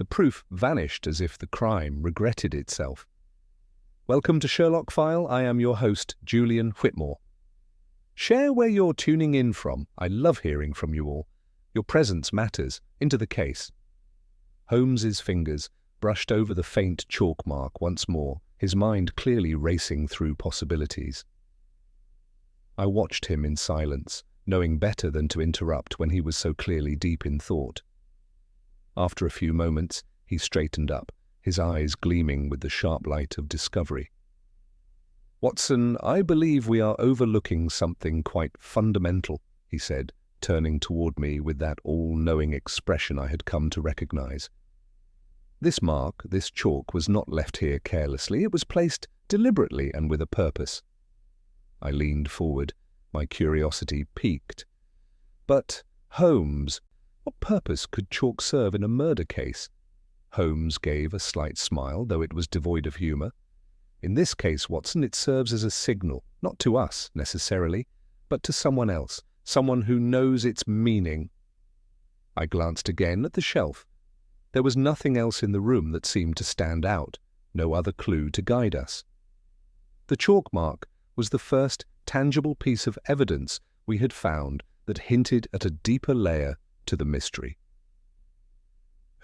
The proof vanished as if the crime regretted itself. Welcome to Sherlock File. I am your host, Julian Whitmore. Share where you're tuning in from. I love hearing from you all. Your presence matters. Into the case. Holmes's fingers brushed over the faint chalk mark once more, his mind clearly racing through possibilities. I watched him in silence, knowing better than to interrupt when he was so clearly deep in thought. After a few moments, he straightened up, his eyes gleaming with the sharp light of discovery. "Watson, I believe we are overlooking something quite fundamental," he said, turning toward me with that all-knowing expression I had come to recognize. This mark, this chalk, was not left here carelessly. It was placed deliberately and with a purpose. I leaned forward, my curiosity piqued. But Holmes, what purpose could chalk serve in a murder case? Holmes gave a slight smile, though it was devoid of humor. In this case, Watson, it serves as a signal, not to us, necessarily, but to someone else, someone who knows its meaning. I glanced again at the shelf. There was nothing else in the room that seemed to stand out, no other clue to guide us. The chalk mark was the first tangible piece of evidence we had found that hinted at a deeper layer to the mystery.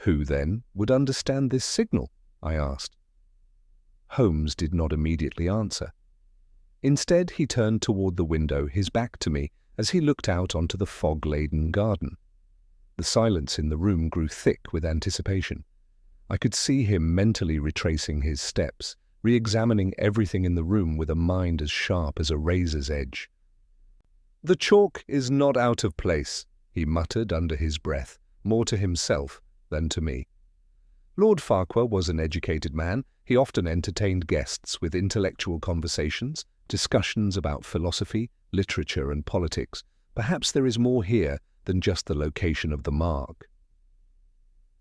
Who, then, would understand this signal? I asked. Holmes did not immediately answer. Instead, he turned toward the window, his back to me, as he looked out onto the fog-laden garden. The silence in the room grew thick with anticipation. I could see him mentally retracing his steps, re-examining everything in the room with a mind as sharp as a razor's edge. "The chalk is not out of place," he muttered under his breath, more to himself than to me. Lord Farquhar was an educated man. He often entertained guests with intellectual conversations, discussions about philosophy, literature, and politics. Perhaps there is more here than just the location of the mark.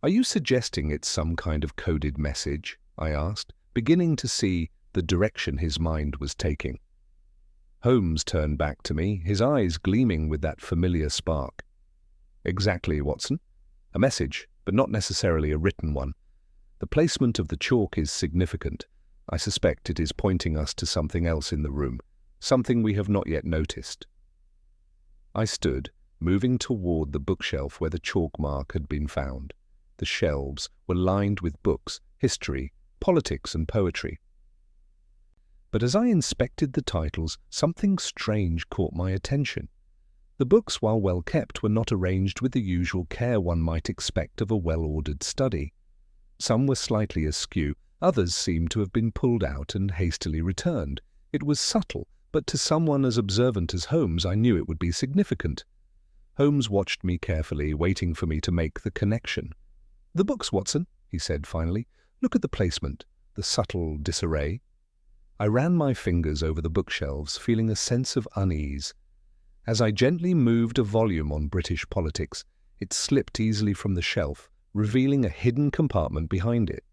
"Are you suggesting it's some kind of coded message?" I asked, beginning to see the direction his mind was taking. Holmes turned back to me, his eyes gleaming with that familiar spark. "Exactly, Watson. A message, but not necessarily a written one. The placement of the chalk is significant. I suspect it is pointing us to something else in the room, something we have not yet noticed." I stood, moving toward the bookshelf where the chalk mark had been found. The shelves were lined with books, history, politics, and poetry. But as I inspected the titles, something strange caught my attention. The books, while well kept, were not arranged with the usual care one might expect of a well-ordered study. Some were slightly askew, others seemed to have been pulled out and hastily returned. It was subtle, but to someone as observant as Holmes, I knew it would be significant. Holmes watched me carefully, waiting for me to make the connection. "The books, Watson," he said finally. "Look at the placement, the subtle disarray." I ran my fingers over the bookshelves, feeling a sense of unease. As I gently moved a volume on British politics, it slipped easily from the shelf, revealing a hidden compartment behind it.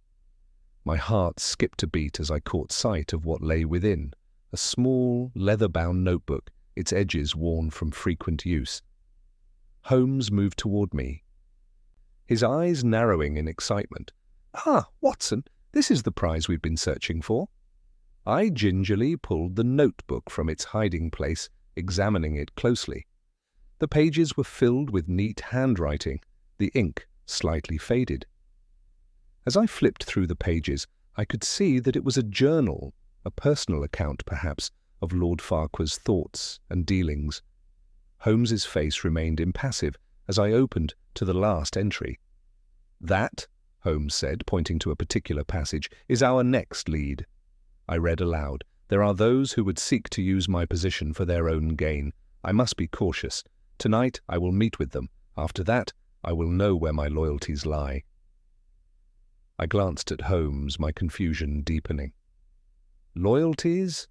My heart skipped a beat as I caught sight of what lay within, a small, leather-bound notebook, its edges worn from frequent use. Holmes moved toward me, his eyes narrowing in excitement. "Ah, Watson, this is the prize we've been searching for." I gingerly pulled the notebook from its hiding place, examining it closely. The pages were filled with neat handwriting, the ink slightly faded. As I flipped through the pages, I could see that it was a journal, a personal account, perhaps, of Lord Farquhar's thoughts and dealings. Holmes's face remained impassive as I opened to the last entry. "That," Holmes said, pointing to a particular passage, "is our next lead." I read aloud. "There are those who would seek to use my position for their own gain. I must be cautious. Tonight I will meet with them. After that, I will know where my loyalties lie." I glanced at Holmes, my confusion deepening. Loyalties?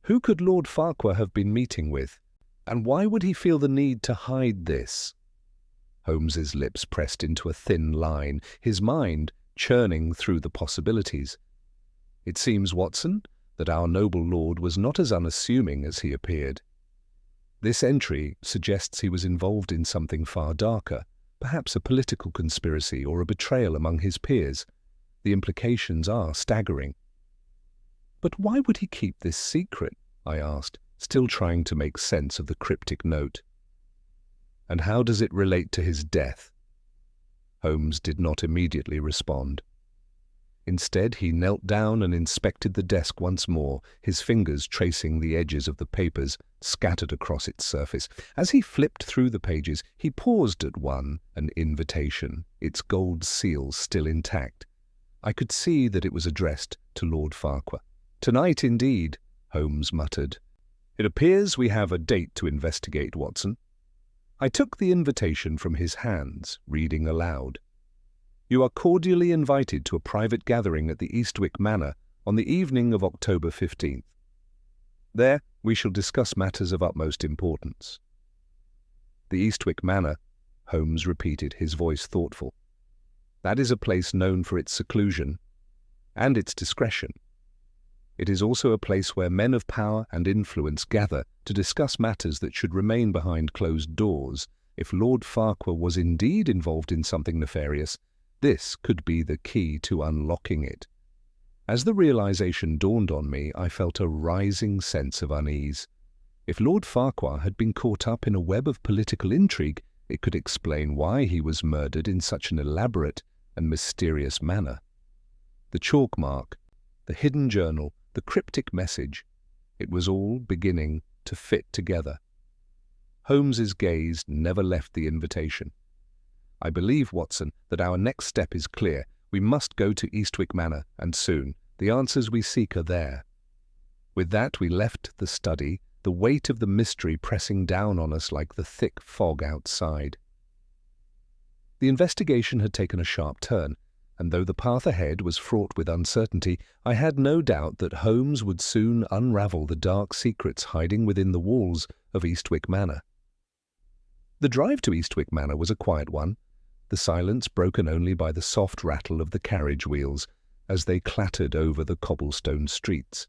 Who could Lord Farquhar have been meeting with? And why would he feel the need to hide this? Holmes's lips pressed into a thin line, his mind churning through the possibilities. "It seems, Watson, that our noble lord was not as unassuming as he appeared. This entry suggests he was involved in something far darker, Perhaps a political conspiracy or a betrayal among his peers. The implications are staggering. But why would he keep this secret? I asked, still trying to make sense of the cryptic note. And how does it relate to his death? Holmes did not immediately respond. Instead, he knelt down and inspected the desk once more, his fingers tracing the edges of the papers scattered across its surface. As he flipped through the pages, he paused at one, an invitation, its gold seal still intact. I could see that it was addressed to Lord Farquhar. "Tonight, indeed," Holmes muttered. "It appears we have a date to investigate, Watson." I took the invitation from his hands, reading aloud. "You are cordially invited to a private gathering at the Eastwick Manor on the evening of October 15th. There we shall discuss matters of utmost importance." "The Eastwick Manor," Holmes repeated, his voice thoughtful. "That is a place known for its seclusion and its discretion. It is also a place where men of power and influence gather to discuss matters that should remain behind closed doors. If Lord Farquhar was indeed involved in something nefarious, this could be the key to unlocking it." As the realization dawned on me, I felt a rising sense of unease. If Lord Farquhar had been caught up in a web of political intrigue, it could explain why he was murdered in such an elaborate and mysterious manner. The chalk mark, the hidden journal, the cryptic message, it was all beginning to fit together. Holmes's gaze never left the invitation. "I believe, Watson, that our next step is clear. We must go to Eastwick Manor, and soon. The answers we seek are there." With that, we left the study, the weight of the mystery pressing down on us like the thick fog outside. The investigation had taken a sharp turn, and though the path ahead was fraught with uncertainty, I had no doubt that Holmes would soon unravel the dark secrets hiding within the walls of Eastwick Manor. The drive to Eastwick Manor was a quiet one, the silence broken only by the soft rattle of the carriage wheels as they clattered over the cobblestone streets.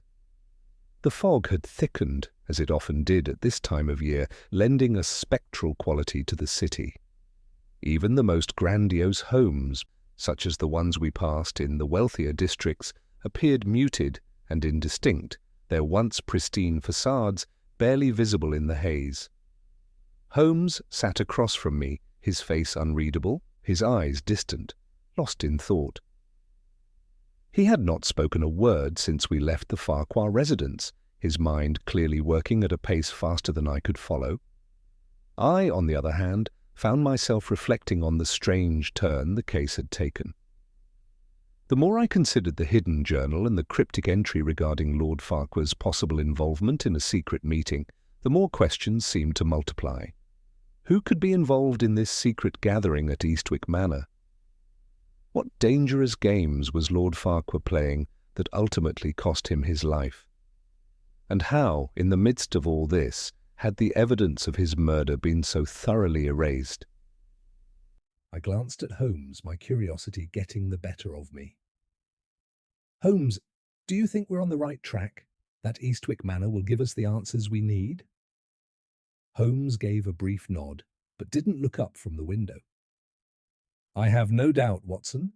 The fog had thickened, as it often did at this time of year, lending a spectral quality to the city. Even the most grandiose homes, such as the ones we passed in the wealthier districts, appeared muted and indistinct, their once pristine facades barely visible in the haze. Holmes sat across from me, his face unreadable, his eyes distant, lost in thought. He had not spoken a word since we left the Farquhar residence, his mind clearly working at a pace faster than I could follow. I, on the other hand, found myself reflecting on the strange turn the case had taken. The more I considered the hidden journal and the cryptic entry regarding Lord Farquhar's possible involvement in a secret meeting, the more questions seemed to multiply. Who could be involved in this secret gathering at Eastwick Manor? What dangerous games was Lord Farquhar playing that ultimately cost him his life? And how, in the midst of all this, had the evidence of his murder been so thoroughly erased? I glanced at Holmes, my curiosity getting the better of me. "Holmes, do you think we're on the right track? That Eastwick Manor will give us the answers we need?" Holmes gave a brief nod, but didn't look up from the window. "I have no doubt, Watson.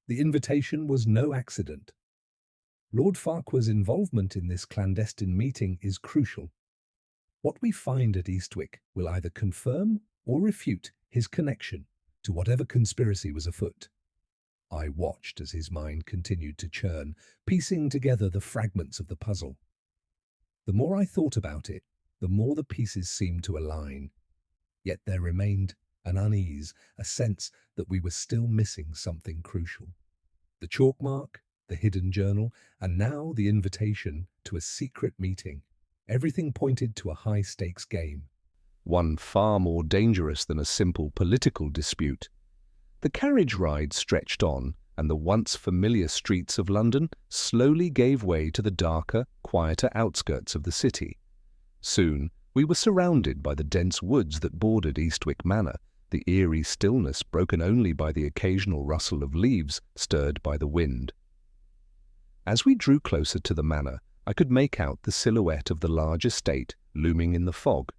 The invitation was no accident. Lord Farquhar's involvement in this clandestine meeting is crucial. What we find at Eastwick will either confirm or refute his connection to whatever conspiracy was afoot." I watched as his mind continued to churn, piecing together the fragments of the puzzle. The more I thought about it, the more the pieces seemed to align. Yet there remained an unease, a sense that we were still missing something crucial. The chalk mark, the hidden journal, and now the invitation to a secret meeting. Everything pointed to a high-stakes game, one far more dangerous than a simple political dispute. The carriage ride stretched on, and the once familiar streets of London slowly gave way to the darker, quieter outskirts of the city. Soon we were surrounded by the dense woods that bordered Eastwick Manor, the eerie stillness broken only by the occasional rustle of leaves stirred by the wind. As we drew closer to the manor, I could make out the silhouette of the large estate looming in the fog.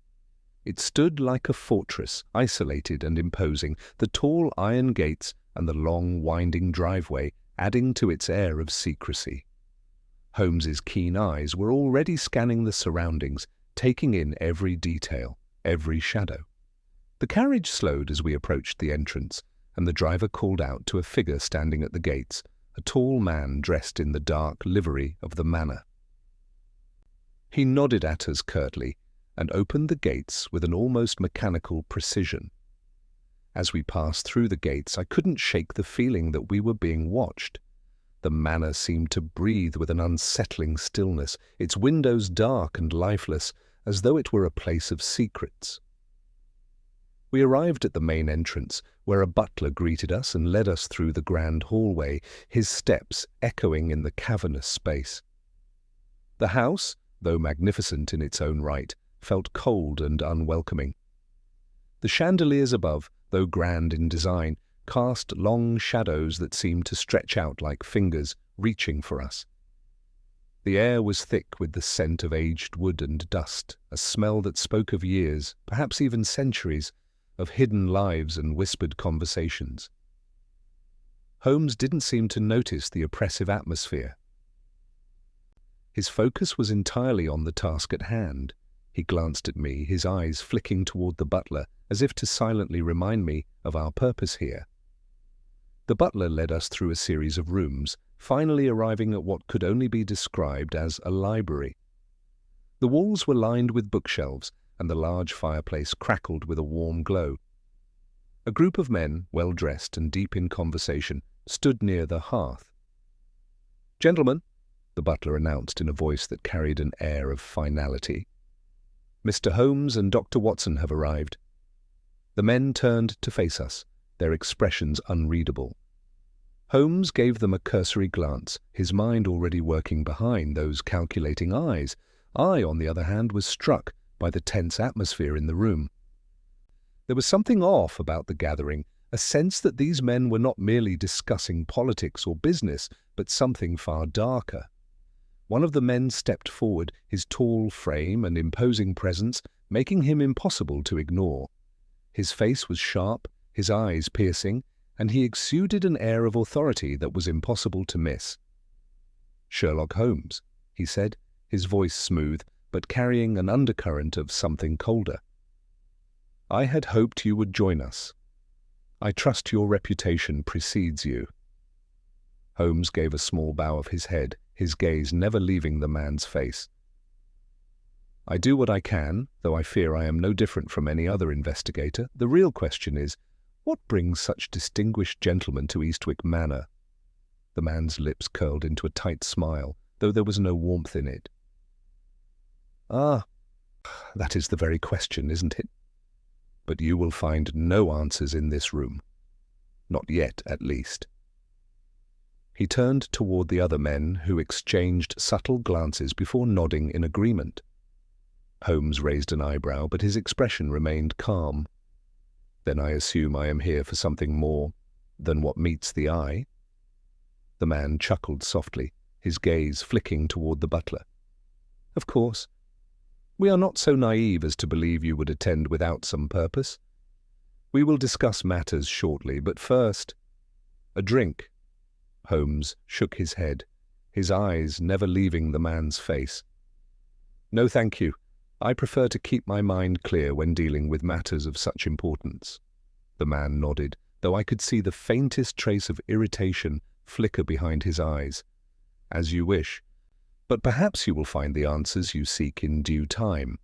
It stood like a fortress, isolated and imposing, the tall iron gates and the long, winding driveway adding to its air of secrecy. Holmes's keen eyes were already scanning the surroundings, taking in every detail, every shadow. The carriage slowed as we approached the entrance, and the driver called out to a figure standing at the gates, a tall man dressed in the dark livery of the manor. He nodded at us curtly and opened the gates with an almost mechanical precision. As we passed through the gates, I couldn't shake the feeling that we were being watched. The manor seemed to breathe with an unsettling stillness, its windows dark and lifeless, as though it were a place of secrets. We arrived at the main entrance, where a butler greeted us and led us through the grand hallway, his steps echoing in the cavernous space. The house, though magnificent in its own right, felt cold and unwelcoming. The chandeliers above, though grand in design, cast long shadows that seemed to stretch out like fingers, reaching for us. The air was thick with the scent of aged wood and dust, a smell that spoke of years, perhaps even centuries, of hidden lives and whispered conversations. Holmes didn't seem to notice the oppressive atmosphere. His focus was entirely on the task at hand. He glanced at me, his eyes flicking toward the butler, as if to silently remind me of our purpose here. The butler led us through a series of rooms, finally arriving at what could only be described as a library. The walls were lined with bookshelves, and the large fireplace crackled with a warm glow. A group of men, well-dressed and deep in conversation, stood near the hearth. "Gentlemen," the butler announced in a voice that carried an air of finality, "Mr. Holmes and Dr. Watson have arrived." The men turned to face us, their expressions unreadable. Holmes gave them a cursory glance, his mind already working behind those calculating eyes. I, on the other hand, was struck by the tense atmosphere in the room. There was something off about the gathering, a sense that these men were not merely discussing politics or business, but something far darker. One of the men stepped forward, his tall frame and imposing presence making him impossible to ignore. His face was sharp, his eyes piercing, and he exuded an air of authority that was impossible to miss. "Sherlock Holmes," he said, his voice smooth, but carrying an undercurrent of something colder. "I had hoped you would join us. I trust your reputation precedes you." Holmes gave a small bow of his head, his gaze never leaving the man's face. "I do what I can, though I fear I am no different from any other investigator. The real question is, what brings such distinguished gentlemen to Eastwick Manor?" The man's lips curled into a tight smile, though there was no warmth in it. "Ah, that is the very question, isn't it? But you will find no answers in this room. Not yet, at least." He turned toward the other men, who exchanged subtle glances before nodding in agreement. Holmes raised an eyebrow, but his expression remained calm. "Then I assume I am here for something more than what meets the eye?" The man chuckled softly, his gaze flicking toward the butler. "Of course. We are not so naive as to believe you would attend without some purpose. We will discuss matters shortly, but first, a drink." Holmes shook his head, his eyes never leaving the man's face. "No, thank you. I prefer to keep my mind clear when dealing with matters of such importance." The man nodded, though I could see the faintest trace of irritation flicker behind his eyes. "As you wish. But perhaps you will find the answers you seek in due time."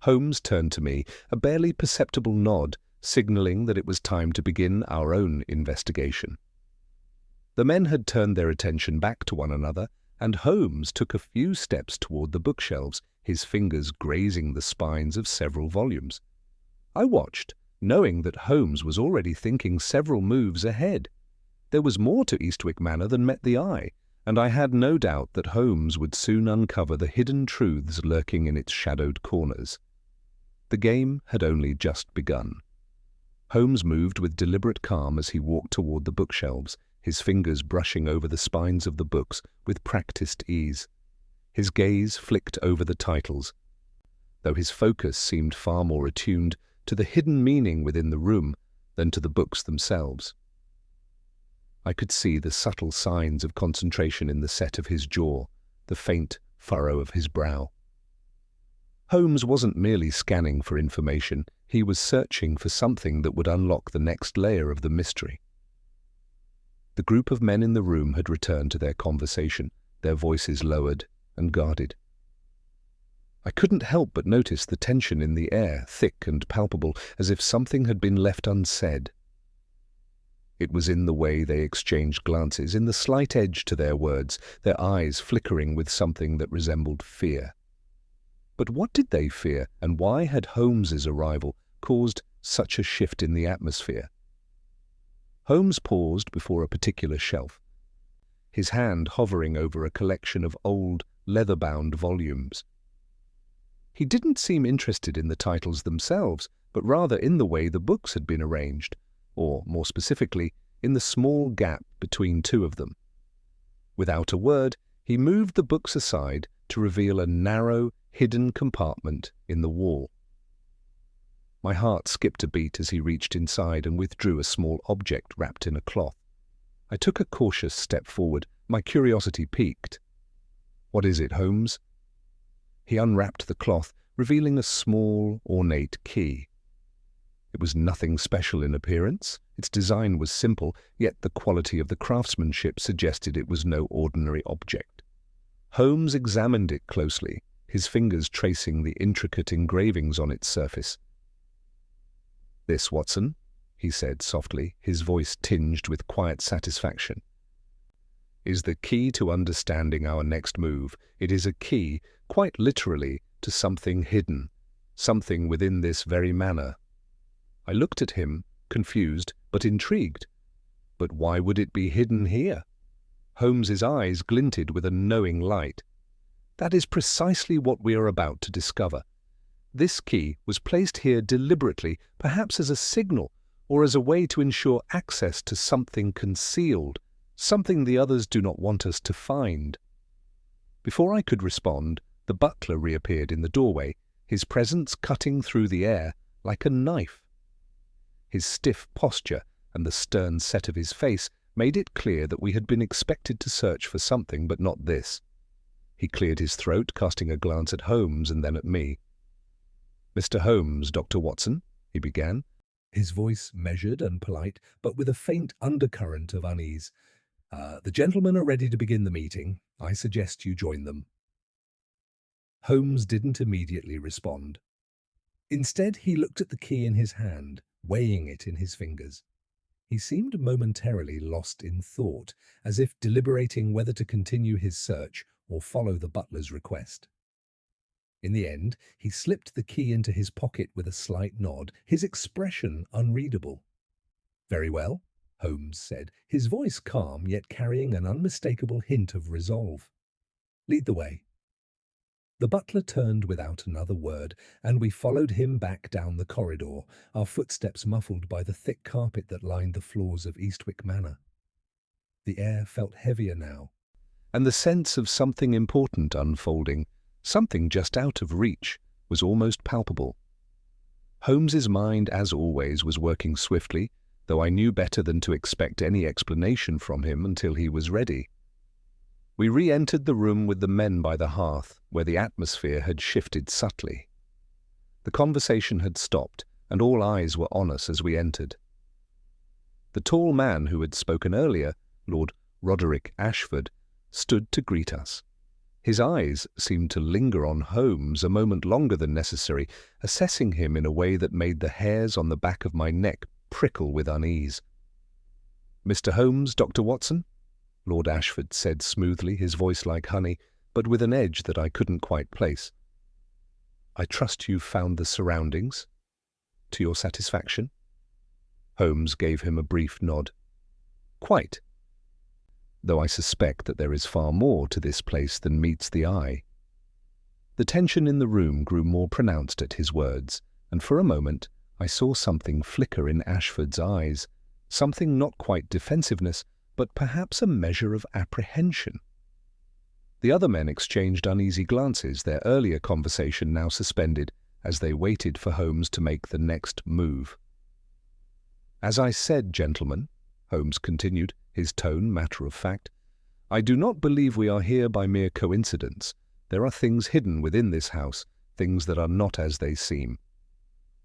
Holmes turned to me, a barely perceptible nod, signaling that it was time to begin our own investigation. The men had turned their attention back to one another, and Holmes took a few steps toward the bookshelves, his fingers grazing the spines of several volumes. I watched, knowing that Holmes was already thinking several moves ahead. There was more to Eastwick Manor than met the eye, and I had no doubt that Holmes would soon uncover the hidden truths lurking in its shadowed corners. The game had only just begun. Holmes moved with deliberate calm as he walked toward the bookshelves, his fingers brushing over the spines of the books with practiced ease. His gaze flicked over the titles. though his focus seemed far more attuned to the hidden meaning within the room than to the books themselves. I could see the subtle signs of concentration in the set of his jaw, the faint furrow of his brow. Holmes wasn't merely scanning for information, he was searching for something that would unlock the next layer of the mystery. The group of men in the room had returned to their conversation, their voices lowered and guarded. I couldn't help but notice the tension in the air, thick and palpable, as if something had been left unsaid. It was in the way they exchanged glances, in the slight edge to their words, their eyes flickering with something that resembled fear. But what did they fear, and why had Holmes's arrival caused such a shift in the atmosphere? Holmes paused before a particular shelf, his hand hovering over a collection of old, leather-bound volumes. He didn't seem interested in the titles themselves, but rather in the way the books had been arranged, or, more specifically, in the small gap between two of them. Without a word, he moved the books aside to reveal a narrow, hidden compartment in the wall. My heart skipped a beat as he reached inside and withdrew a small object wrapped in a cloth. I took a cautious step forward, my curiosity piqued. "What is it, Holmes?" He unwrapped the cloth, revealing a small, ornate key. It was nothing special in appearance. Its design was simple, yet the quality of the craftsmanship suggested it was no ordinary object. Holmes examined it closely, his fingers tracing the intricate engravings on its surface. "This, Watson," he said softly, his voice tinged with quiet satisfaction, "is the key to understanding our next move. It is a key, quite literally, to something hidden, something within this very manor." I looked at him, confused but intrigued. But why would it be hidden here? Holmes's eyes glinted with a knowing light. "That is precisely what we are about to discover. This key was placed here deliberately, perhaps as a signal, or as a way to ensure access to something concealed, something the others do not want us to find." Before I could respond, the butler reappeared in the doorway, his presence cutting through the air like a knife. His stiff posture and the stern set of his face made it clear that we had been expected to search for something, but not this. He cleared his throat, casting a glance at Holmes and then at me. "Mr. Holmes, Dr. Watson," he began, his voice measured and polite, but with a faint undercurrent of unease. The gentlemen are ready to begin the meeting. I suggest you join them." Holmes didn't immediately respond. Instead, he looked at the key in his hand, weighing it in his fingers. He seemed momentarily lost in thought, as if deliberating whether to continue his search or follow the butler's request. In the end, he slipped the key into his pocket with a slight nod, his expression unreadable. "Very well," Holmes said, his voice calm yet carrying an unmistakable hint of resolve. "Lead the way." The butler turned without another word, and we followed him back down the corridor, our footsteps muffled by the thick carpet that lined the floors of Eastwick Manor. The air felt heavier now, and the sense of something important unfolding, something just out of reach, was almost palpable. Holmes's mind, as always, was working swiftly, though I knew better than to expect any explanation from him until he was ready. We re-entered the room with the men by the hearth, where the atmosphere had shifted subtly. The conversation had stopped, and all eyes were on us as we entered. The tall man who had spoken earlier, Lord Roderick Ashford, stood to greet us. His eyes seemed to linger on Holmes a moment longer than necessary, assessing him in a way that made the hairs on the back of my neck prickle with unease. "Mr. Holmes, Dr. Watson?" Lord Ashford said smoothly, his voice like honey, but with an edge that I couldn't quite place. "I trust you've found the surroundings to your satisfaction?" Holmes gave him a brief nod. "Quite. Though I suspect that there is far more to this place than meets the eye." The tension in the room grew more pronounced at his words, and for a moment I saw something flicker in Ashford's eyes, something not quite defensiveness, but perhaps a measure of apprehension. The other men exchanged uneasy glances, their earlier conversation now suspended, as they waited for Holmes to make the next move. "As I said, gentlemen," Holmes continued, his tone matter of fact, "I do not believe we are here by mere coincidence. There are things hidden within this house, things that are not as they seem."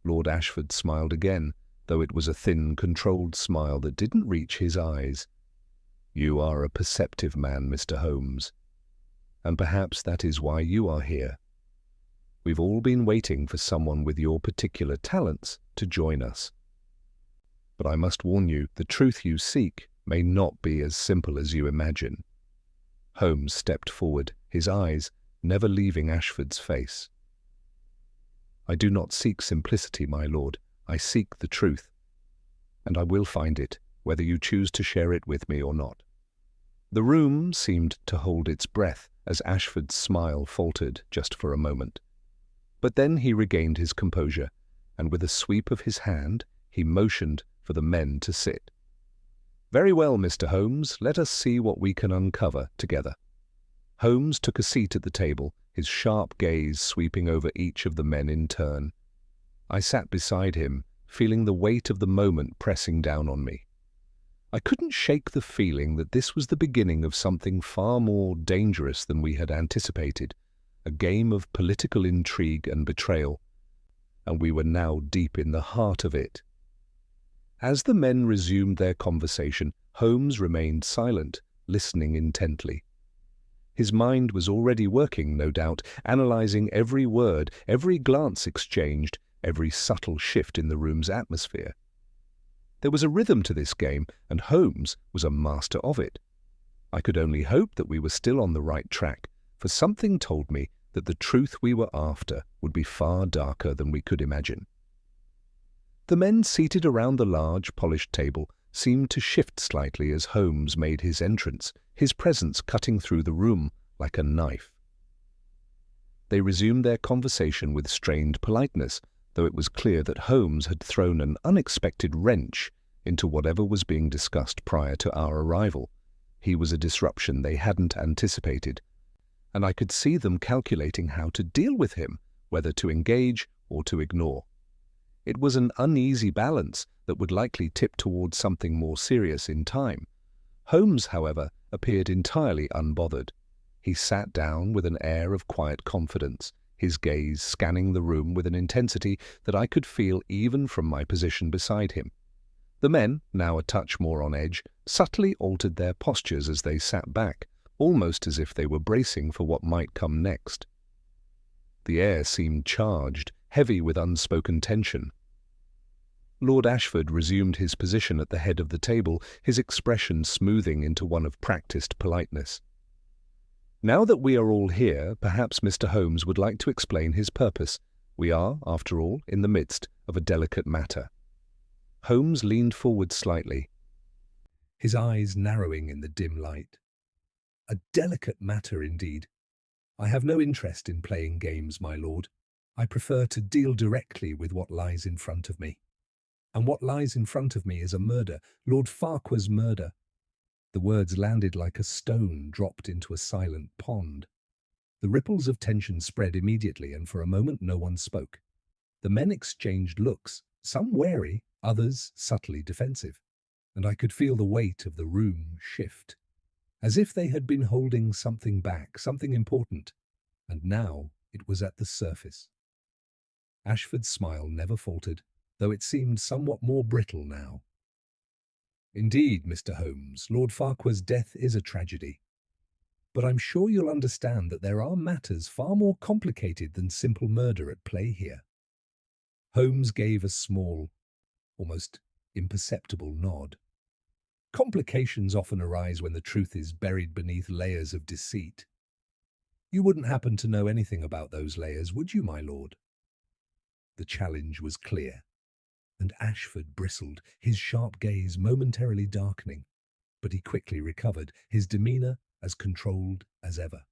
Lord Ashford smiled again, though it was a thin, controlled smile that didn't reach his eyes. "You are a perceptive man, Mr. Holmes, and perhaps that is why you are here. We've all been waiting for someone with your particular talents to join us. But I must warn you, the truth you seek may not be as simple as you imagine." Holmes stepped forward, his eyes never leaving Ashford's face. "I do not seek simplicity, my lord. I seek the truth. And I will find it, whether you choose to share it with me or not." The room seemed to hold its breath as Ashford's smile faltered just for a moment. But then he regained his composure, and with a sweep of his hand, he motioned for the men to sit. "Very well, Mr. Holmes, let us see what we can uncover together." Holmes took a seat at the table, his sharp gaze sweeping over each of the men in turn. I sat beside him, feeling the weight of the moment pressing down on me. I couldn't shake the feeling that this was the beginning of something far more dangerous than we had anticipated, a game of political intrigue and betrayal, and we were now deep in the heart of it. As the men resumed their conversation, Holmes remained silent, listening intently. His mind was already working, no doubt, analyzing every word, every glance exchanged, every subtle shift in the room's atmosphere. There was a rhythm to this game, and Holmes was a master of it. I could only hope that we were still on the right track, for something told me that the truth we were after would be far darker than we could imagine. The men seated around the large, polished table seemed to shift slightly as Holmes made his entrance, his presence cutting through the room like a knife. They resumed their conversation with strained politeness, though it was clear that Holmes had thrown an unexpected wrench into whatever was being discussed prior to our arrival. He was a disruption they hadn't anticipated, and I could see them calculating how to deal with him, whether to engage or to ignore. It was an uneasy balance that would likely tip towards something more serious in time. Holmes, however, appeared entirely unbothered. He sat down with an air of quiet confidence, his gaze scanning the room with an intensity that I could feel even from my position beside him. The men, now a touch more on edge, subtly altered their postures as they sat back, almost as if they were bracing for what might come next. The air seemed charged, heavy with unspoken tension. Lord Ashford resumed his position at the head of the table, his expression smoothing into one of practiced politeness. "Now that we are all here, perhaps Mr. Holmes would like to explain his purpose. We are, after all, in the midst of a delicate matter." Holmes leaned forward slightly, his eyes narrowing in the dim light. "A delicate matter indeed. I have no interest in playing games, my lord. I prefer to deal directly with what lies in front of me. And what lies in front of me is a murder, Lord Farquhar's murder." The words landed like a stone dropped into a silent pond. The ripples of tension spread immediately, and for a moment no one spoke. The men exchanged looks, some wary, others subtly defensive, and I could feel the weight of the room shift, as if they had been holding something back, something important, and now it was at the surface. Ashford's smile never faltered, though it seemed somewhat more brittle now. "Indeed, Mr. Holmes, Lord Farquhar's death is a tragedy. But I'm sure you'll understand that there are matters far more complicated than simple murder at play here." Holmes gave a small, almost imperceptible nod. "Complications often arise when the truth is buried beneath layers of deceit. You wouldn't happen to know anything about those layers, would you, my lord?" The challenge was clear, and Ashford bristled, his sharp gaze momentarily darkening, but he quickly recovered, his demeanor as controlled as ever.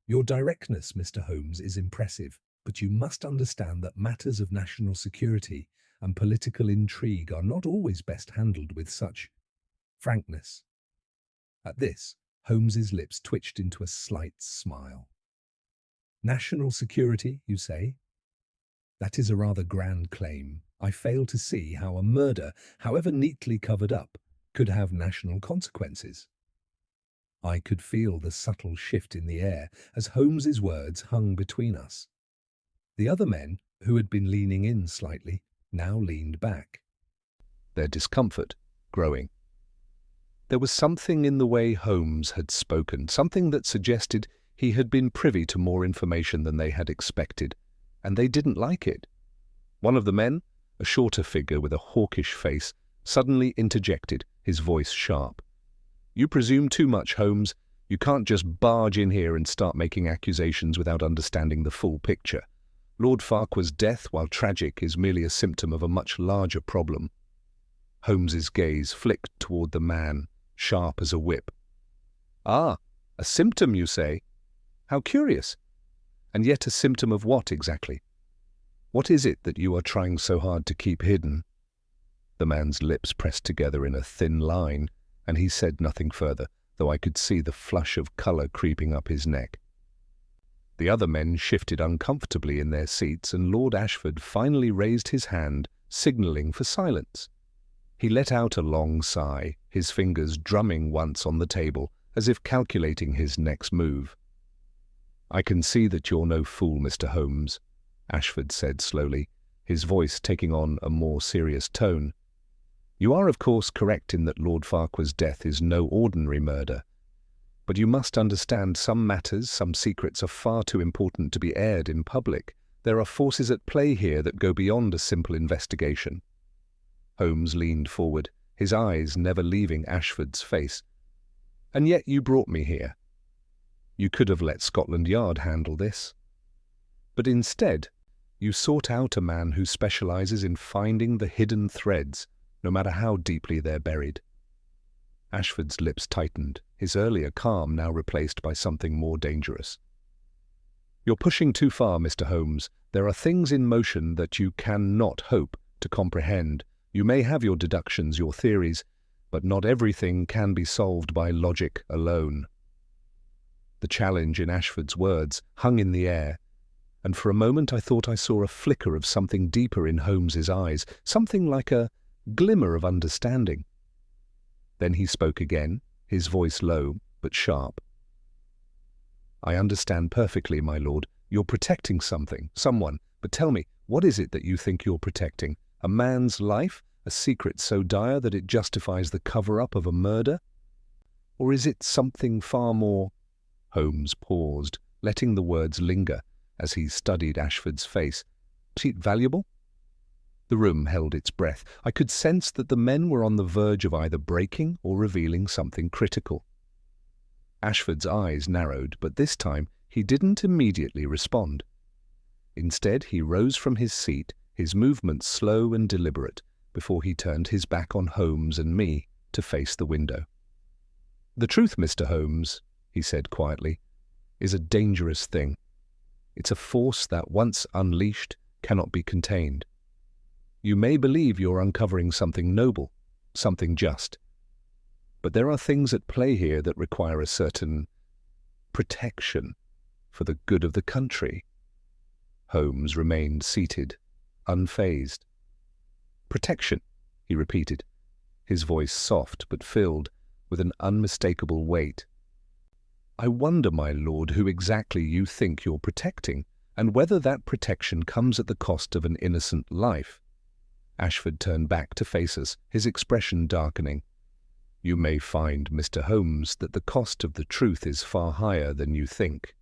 "Your directness, Mr. Holmes, is impressive, but you must understand that matters of national security and political intrigue are not always best handled with such frankness." At this, Holmes's lips twitched into a slight smile. National security, you say? That is a rather grand claim. I fail to see how a murder, however neatly covered up, could have national consequences. I could feel the subtle shift in the air as Holmes's words hung between us. The other men, who had been leaning in slightly, now leaned back, their discomfort growing. There was something in the way Holmes had spoken, something that suggested he had been privy to more information than they had expected, and they didn't like it. One of the men, a shorter figure with a hawkish face, suddenly interjected, his voice sharp. "You presume too much, Holmes. You can't just barge in here and start making accusations without understanding the full picture. Lord Farquhar's death, while tragic, is merely a symptom of a much larger problem." Holmes's gaze flicked toward the man, sharp as a whip. "Ah, a symptom, you say? How curious. And yet a symptom of what exactly? What is it that you are trying so hard to keep hidden?" The man's lips pressed together in a thin line, and he said nothing further, though I could see the flush of colour creeping up his neck. The other men shifted uncomfortably in their seats, and Lord Ashford finally raised his hand, signalling for silence. He let out a long sigh, his fingers drumming once on the table, as if calculating his next move. "I can see that you're no fool, Mr. Holmes," Ashford said slowly, his voice taking on a more serious tone. "You are, of course, correct in that Lord Farquhar's death is no ordinary murder. But you must understand some matters, some secrets are far too important to be aired in public. There are forces at play here that go beyond a simple investigation." Holmes leaned forward, his eyes never leaving Ashford's face. "And yet you brought me here. You could have let Scotland Yard handle this. But instead, you sought out a man who specializes in finding the hidden threads, no matter how deeply they're buried." Ashford's lips tightened, his earlier calm now replaced by something more dangerous. "You're pushing too far, Mr. Holmes. There are things in motion that you cannot hope to comprehend. You may have your deductions, your theories, but not everything can be solved by logic alone." The challenge in Ashford's words hung in the air, and for a moment I thought I saw a flicker of something deeper in Holmes's eyes, something like a glimmer of understanding. Then he spoke again, his voice low but sharp. "I understand perfectly, my lord. You're protecting something, someone. But tell me, what is it that you think you're protecting? A man's life? A secret so dire that it justifies the cover-up of a murder? Or is it something far more—" Holmes paused, letting the words linger as he studied Ashford's face. "Was it valuable?" The room held its breath. I could sense that the men were on the verge of either breaking or revealing something critical. Ashford's eyes narrowed, but this time he didn't immediately respond. Instead, he rose from his seat, his movements slow and deliberate, before he turned his back on Holmes and me to face the window. "The truth, Mr. Holmes," he said quietly, "is a dangerous thing. It's a force that, once unleashed, cannot be contained. You may believe you're uncovering something noble, something just. But there are things at play here that require a certain protection for the good of the country." Holmes remained seated, unfazed. "Protection," he repeated, his voice soft but filled with an unmistakable weight. "I wonder, my lord, who exactly you think you're protecting, and whether that protection comes at the cost of an innocent life." Ashford turned back to face us, his expression darkening. "You may find, Mr. Holmes, that the cost of the truth is far higher than you think."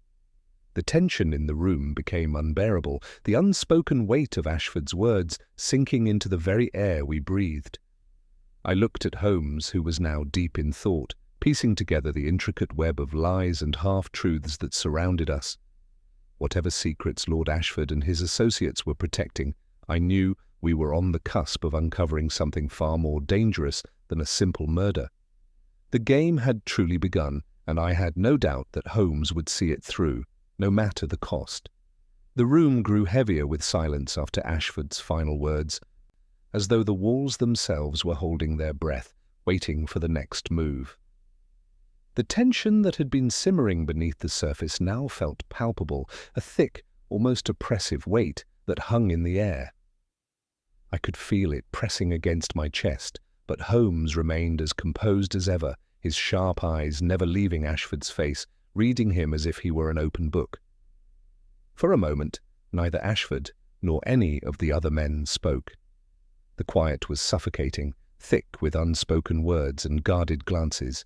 The tension in the room became unbearable, the unspoken weight of Ashford's words sinking into the very air we breathed. I looked at Holmes, who was now deep in thought, piecing together the intricate web of lies and half-truths that surrounded us. Whatever secrets Lord Ashford and his associates were protecting, I knew we were on the cusp of uncovering something far more dangerous than a simple murder. The game had truly begun, and I had no doubt that Holmes would see it through, no matter the cost. The room grew heavier with silence after Ashford's final words, as though the walls themselves were holding their breath, waiting for the next move. The tension that had been simmering beneath the surface now felt palpable, a thick, almost oppressive weight that hung in the air. I could feel it pressing against my chest, but Holmes remained as composed as ever, his sharp eyes never leaving Ashford's face, reading him as if he were an open book. For a moment, neither Ashford nor any of the other men spoke. The quiet was suffocating, thick with unspoken words and guarded glances.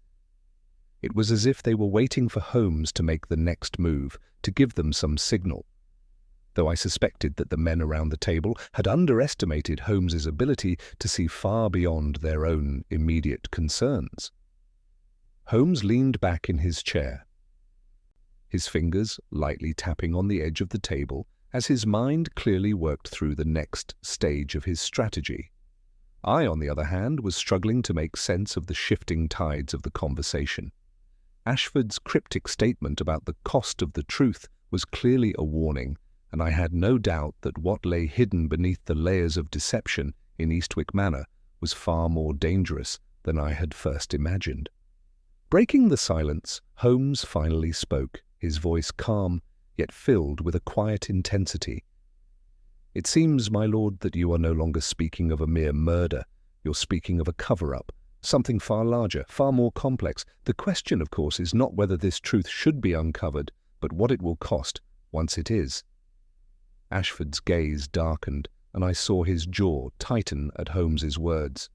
It was as if they were waiting for Holmes to make the next move, to give them some signal. Though I suspected that the men around the table had underestimated Holmes's ability to see far beyond their own immediate concerns. Holmes leaned back in his chair, his fingers lightly tapping on the edge of the table as his mind clearly worked through the next stage of his strategy. I, on the other hand, was struggling to make sense of the shifting tides of the conversation. Ashford's cryptic statement about the cost of the truth was clearly a warning, and I had no doubt that what lay hidden beneath the layers of deception in Eastwick Manor was far more dangerous than I had first imagined. Breaking the silence, Holmes finally spoke, his voice calm, yet filled with a quiet intensity. "It seems, my lord, that you are no longer speaking of a mere murder. You're speaking of a cover-up, something far larger, far more complex. The question, of course, is not whether this truth should be uncovered, but what it will cost once it is." Ashford's gaze darkened, and I saw his jaw tighten at Holmes's words.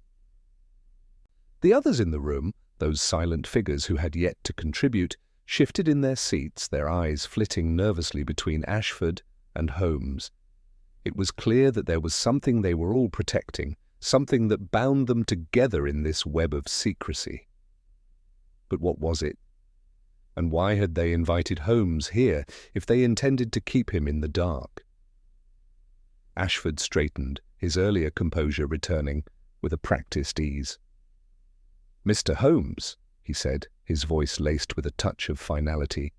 The others in the room, those silent figures who had yet to contribute, shifted in their seats, their eyes flitting nervously between Ashford and Holmes. It was clear that there was something they were all protecting, something that bound them together in this web of secrecy. But what was it? And why had they invited Holmes here if they intended to keep him in the dark? Ashford straightened, his earlier composure returning, with a practiced ease. "Mr. Holmes," he said, his voice laced with a touch of finality,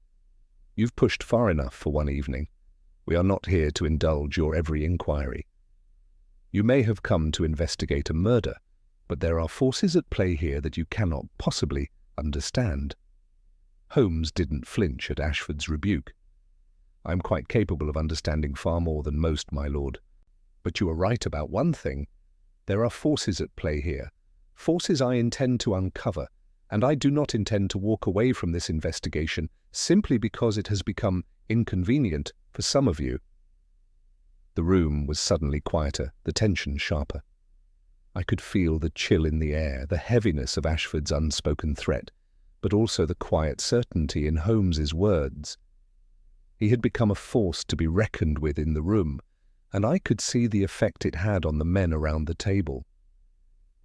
"you've pushed far enough for one evening. We are not here to indulge your every inquiry. You may have come to investigate a murder, but there are forces at play here that you cannot possibly understand." Holmes didn't flinch at Ashford's rebuke. "I am quite capable of understanding far more than most, my lord. But you are right about one thing. There are forces at play here, forces I intend to uncover, and I do not intend to walk away from this investigation simply because it has become inconvenient for some of you." The room was suddenly quieter, the tension sharper. I could feel the chill in the air, the heaviness of Ashford's unspoken threat, but also the quiet certainty in Holmes's words. He had become a force to be reckoned with in the room, and I could see the effect it had on the men around the table.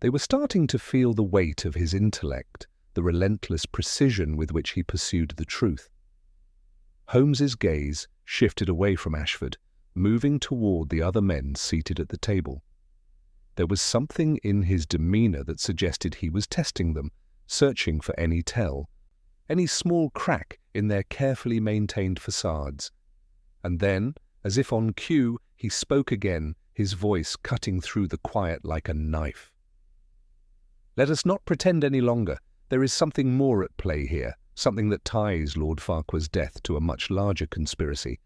They were starting to feel the weight of his intellect, the relentless precision with which he pursued the truth. Holmes's gaze shifted away from Ashford, moving toward the other men seated at the table. There was something in his demeanor that suggested he was testing them, searching for any tell, any small crack in their carefully maintained facades. And then, as if on cue, he spoke again, his voice cutting through the quiet like a knife. "Let us not pretend any longer. There is something more at play here, something that ties Lord Farquhar's death to a much larger conspiracy.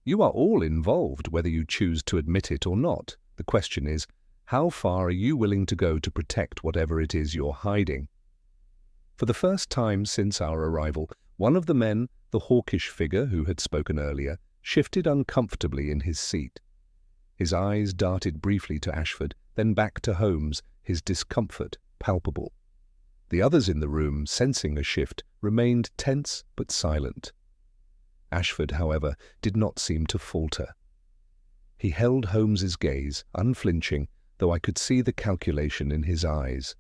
You are all involved, whether you choose to admit it or not. The question is, how far are you willing to go to protect whatever it is you're hiding?" For the first time since our arrival, one of the men, the hawkish figure who had spoken earlier, shifted uncomfortably in his seat. His eyes darted briefly to Ashford, then back to Holmes, his discomfort palpable. The others in the room, sensing a shift, remained tense but silent. Ashford, however, did not seem to falter. He held Holmes's gaze, unflinching, though I could see the calculation in his eyes.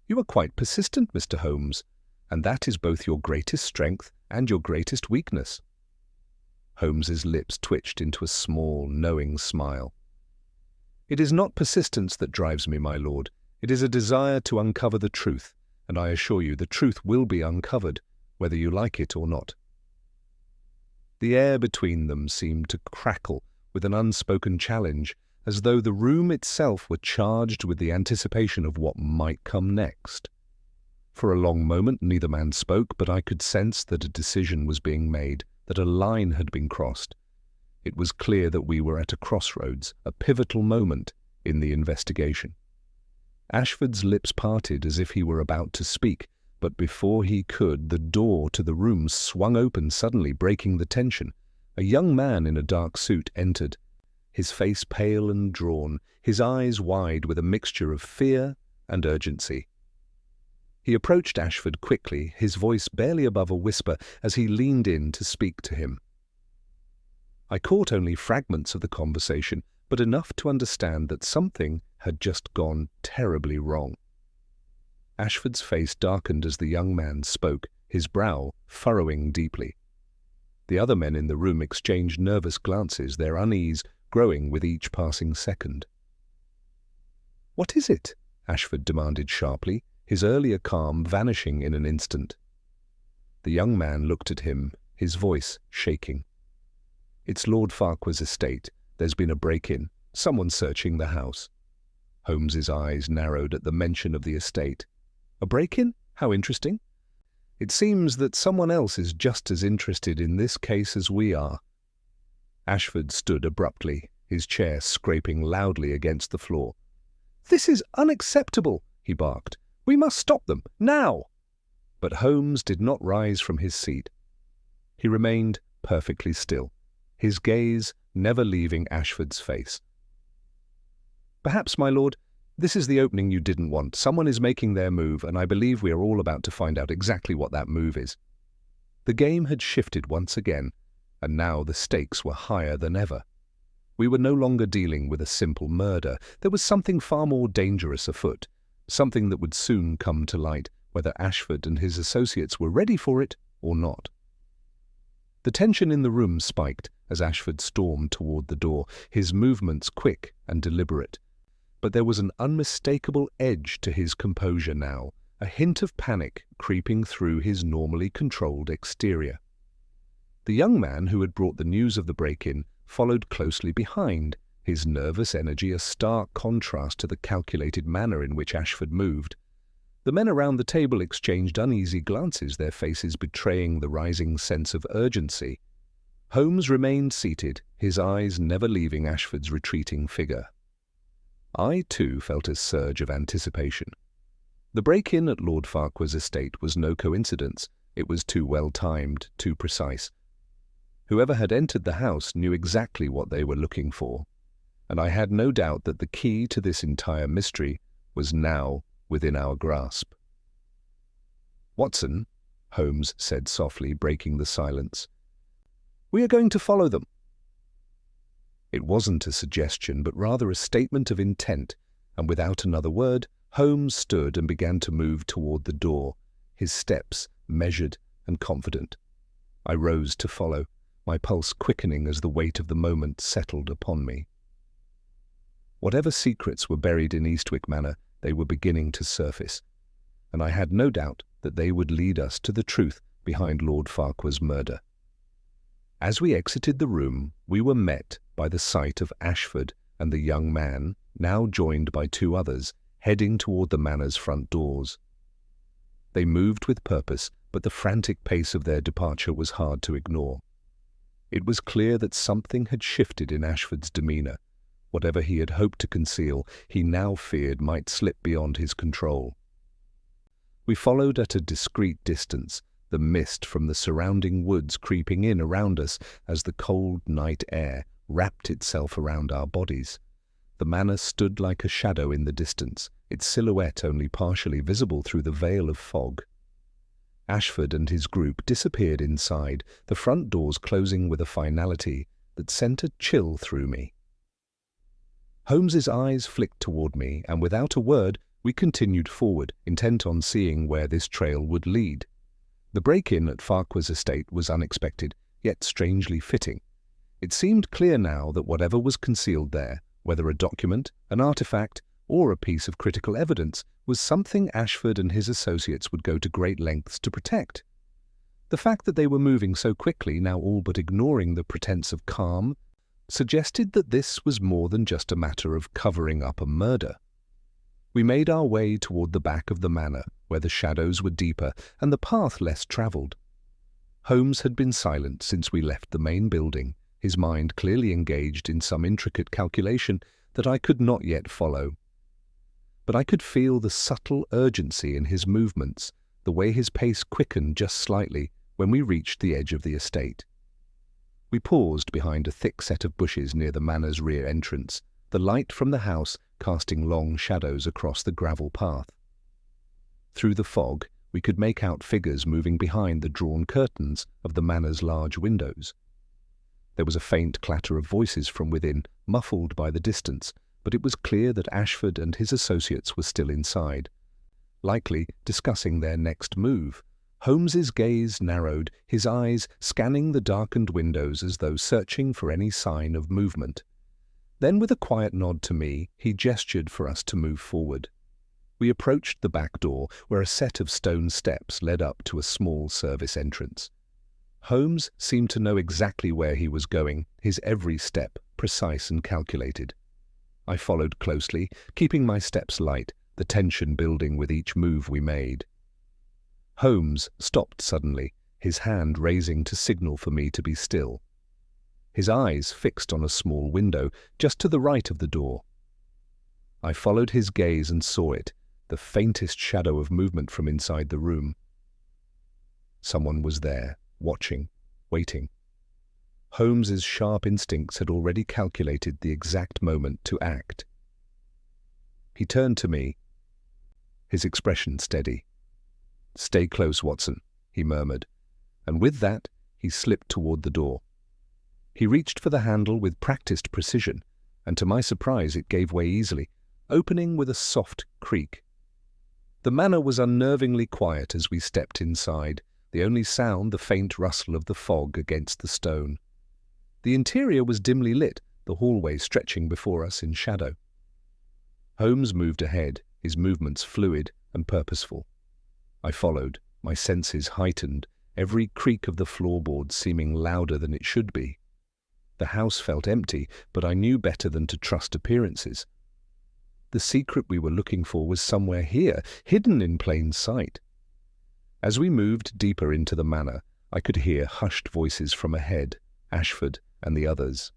"You are quite persistent, Mr. Holmes, and that is both your greatest strength and your greatest weakness." Holmes's lips twitched into a small, knowing smile. "It is not persistence that drives me, my lord. It is a desire to uncover the truth, and I assure you the truth will be uncovered, whether you like it or not." The air between them seemed to crackle with an unspoken challenge, as though the room itself were charged with the anticipation of what might come next. For a long moment neither man spoke, but I could sense that a decision was being made, that a line had been crossed. It was clear that we were at a crossroads, a pivotal moment in the investigation. Ashford's lips parted as if he were about to speak, but before he could, the door to the room swung open suddenly, breaking the tension. A young man in a dark suit entered, his face pale and drawn, his eyes wide with a mixture of fear and urgency. He approached Ashford quickly, his voice barely above a whisper, as he leaned in to speak to him. I caught only fragments of the conversation, but enough to understand that something had just gone terribly wrong. Ashford's face darkened as the young man spoke, his brow furrowing deeply. The other men in the room exchanged nervous glances, their unease growing with each passing second. "What is it?" Ashford demanded sharply, his earlier calm vanishing in an instant. The young man looked at him, his voice shaking. "It's Lord Farquhar's estate. There's been a break-in. Someone searching the house." Holmes's eyes narrowed at the mention of the estate. "A break-in? How interesting. It seems that someone else is just as interested in this case as we are." Ashford stood abruptly, his chair scraping loudly against the floor. "This is unacceptable," he barked. "We must stop them, now!" But Holmes did not rise from his seat. He remained perfectly still, his gaze never leaving Ashford's face. "Perhaps, my lord, this is the opening you didn't want. Someone is making their move, and I believe we are all about to find out exactly what that move is." The game had shifted once again, and now the stakes were higher than ever. We were no longer dealing with a simple murder. There was something far more dangerous afoot, something that would soon come to light, whether Ashford and his associates were ready for it or not. The tension in the room spiked as Ashford stormed toward the door, his movements quick and deliberate. But there was an unmistakable edge to his composure now, a hint of panic creeping through his normally controlled exterior. The young man who had brought the news of the break-in followed closely behind, his nervous energy a stark contrast to the calculated manner in which Ashford moved. The men around the table exchanged uneasy glances, their faces betraying the rising sense of urgency. Holmes remained seated, his eyes never leaving Ashford's retreating figure. I, too, felt a surge of anticipation. The break-in at Lord Farquhar's estate was no coincidence. It was too well-timed, too precise. Whoever had entered the house knew exactly what they were looking for, and I had no doubt that the key to this entire mystery was now within our grasp. "Watson," Holmes said softly, breaking the silence, "we are going to follow them." It wasn't a suggestion, but rather a statement of intent, and without another word, Holmes stood and began to move toward the door, his steps measured and confident. I rose to follow, my pulse quickening as the weight of the moment settled upon me. Whatever secrets were buried in Eastwick Manor, they were beginning to surface, and I had no doubt that they would lead us to the truth behind Lord Farquhar's murder. As we exited the room, we were met by the sight of Ashford and the young man, now joined by two others, heading toward the manor's front doors. They moved with purpose, but the frantic pace of their departure was hard to ignore. It was clear that something had shifted in Ashford's demeanor. Whatever he had hoped to conceal, he now feared might slip beyond his control. We followed at a discreet distance, the mist from the surrounding woods creeping in around us as the cold night air wrapped itself around our bodies. The manor stood like a shadow in the distance, its silhouette only partially visible through the veil of fog. Ashford and his group disappeared inside, the front doors closing with a finality that sent a chill through me. Holmes's eyes flicked toward me, and without a word, we continued forward, intent on seeing where this trail would lead. The break-in at Farquhar's estate was unexpected, yet strangely fitting. It seemed clear now that whatever was concealed there, whether a document, an artifact, or a piece of critical evidence, was something Ashford and his associates would go to great lengths to protect. The fact that they were moving so quickly, now all but ignoring the pretense of calm, suggested that this was more than just a matter of covering up a murder. We made our way toward the back of the manor, where the shadows were deeper and the path less travelled. Holmes had been silent since we left the main building, his mind clearly engaged in some intricate calculation that I could not yet follow. But I could feel the subtle urgency in his movements, the way his pace quickened just slightly when we reached the edge of the estate. We paused behind a thick set of bushes near the manor's rear entrance, the light from the house casting long shadows across the gravel path. Through the fog, we could make out figures moving behind the drawn curtains of the manor's large windows. There was a faint clatter of voices from within, muffled by the distance, but it was clear that Ashford and his associates were still inside, likely discussing their next move. Holmes's gaze narrowed, his eyes scanning the darkened windows as though searching for any sign of movement. Then, with a quiet nod to me, he gestured for us to move forward. We approached the back door, where a set of stone steps led up to a small service entrance. Holmes seemed to know exactly where he was going, his every step precise and calculated. I followed closely, keeping my steps light, the tension building with each move we made. Holmes stopped suddenly, his hand raising to signal for me to be still. His eyes fixed on a small window just to the right of the door. I followed his gaze and saw it, the faintest shadow of movement from inside the room. Someone was there, watching, waiting. Holmes's sharp instincts had already calculated the exact moment to act. He turned to me, his expression steady. "Stay close, Watson," he murmured, and with that he slipped toward the door. He reached for the handle with practiced precision, and to my surprise it gave way easily, opening with a soft creak. The manor was unnervingly quiet as we stepped inside, the only sound the faint rustle of the fog against the stone. The interior was dimly lit, the hallway stretching before us in shadow. Holmes moved ahead, his movements fluid and purposeful. I followed, my senses heightened, every creak of the floorboards seeming louder than it should be. The house felt empty, but I knew better than to trust appearances. The secret we were looking for was somewhere here, hidden in plain sight. As we moved deeper into the manor, I could hear hushed voices from ahead, Ashford and the others.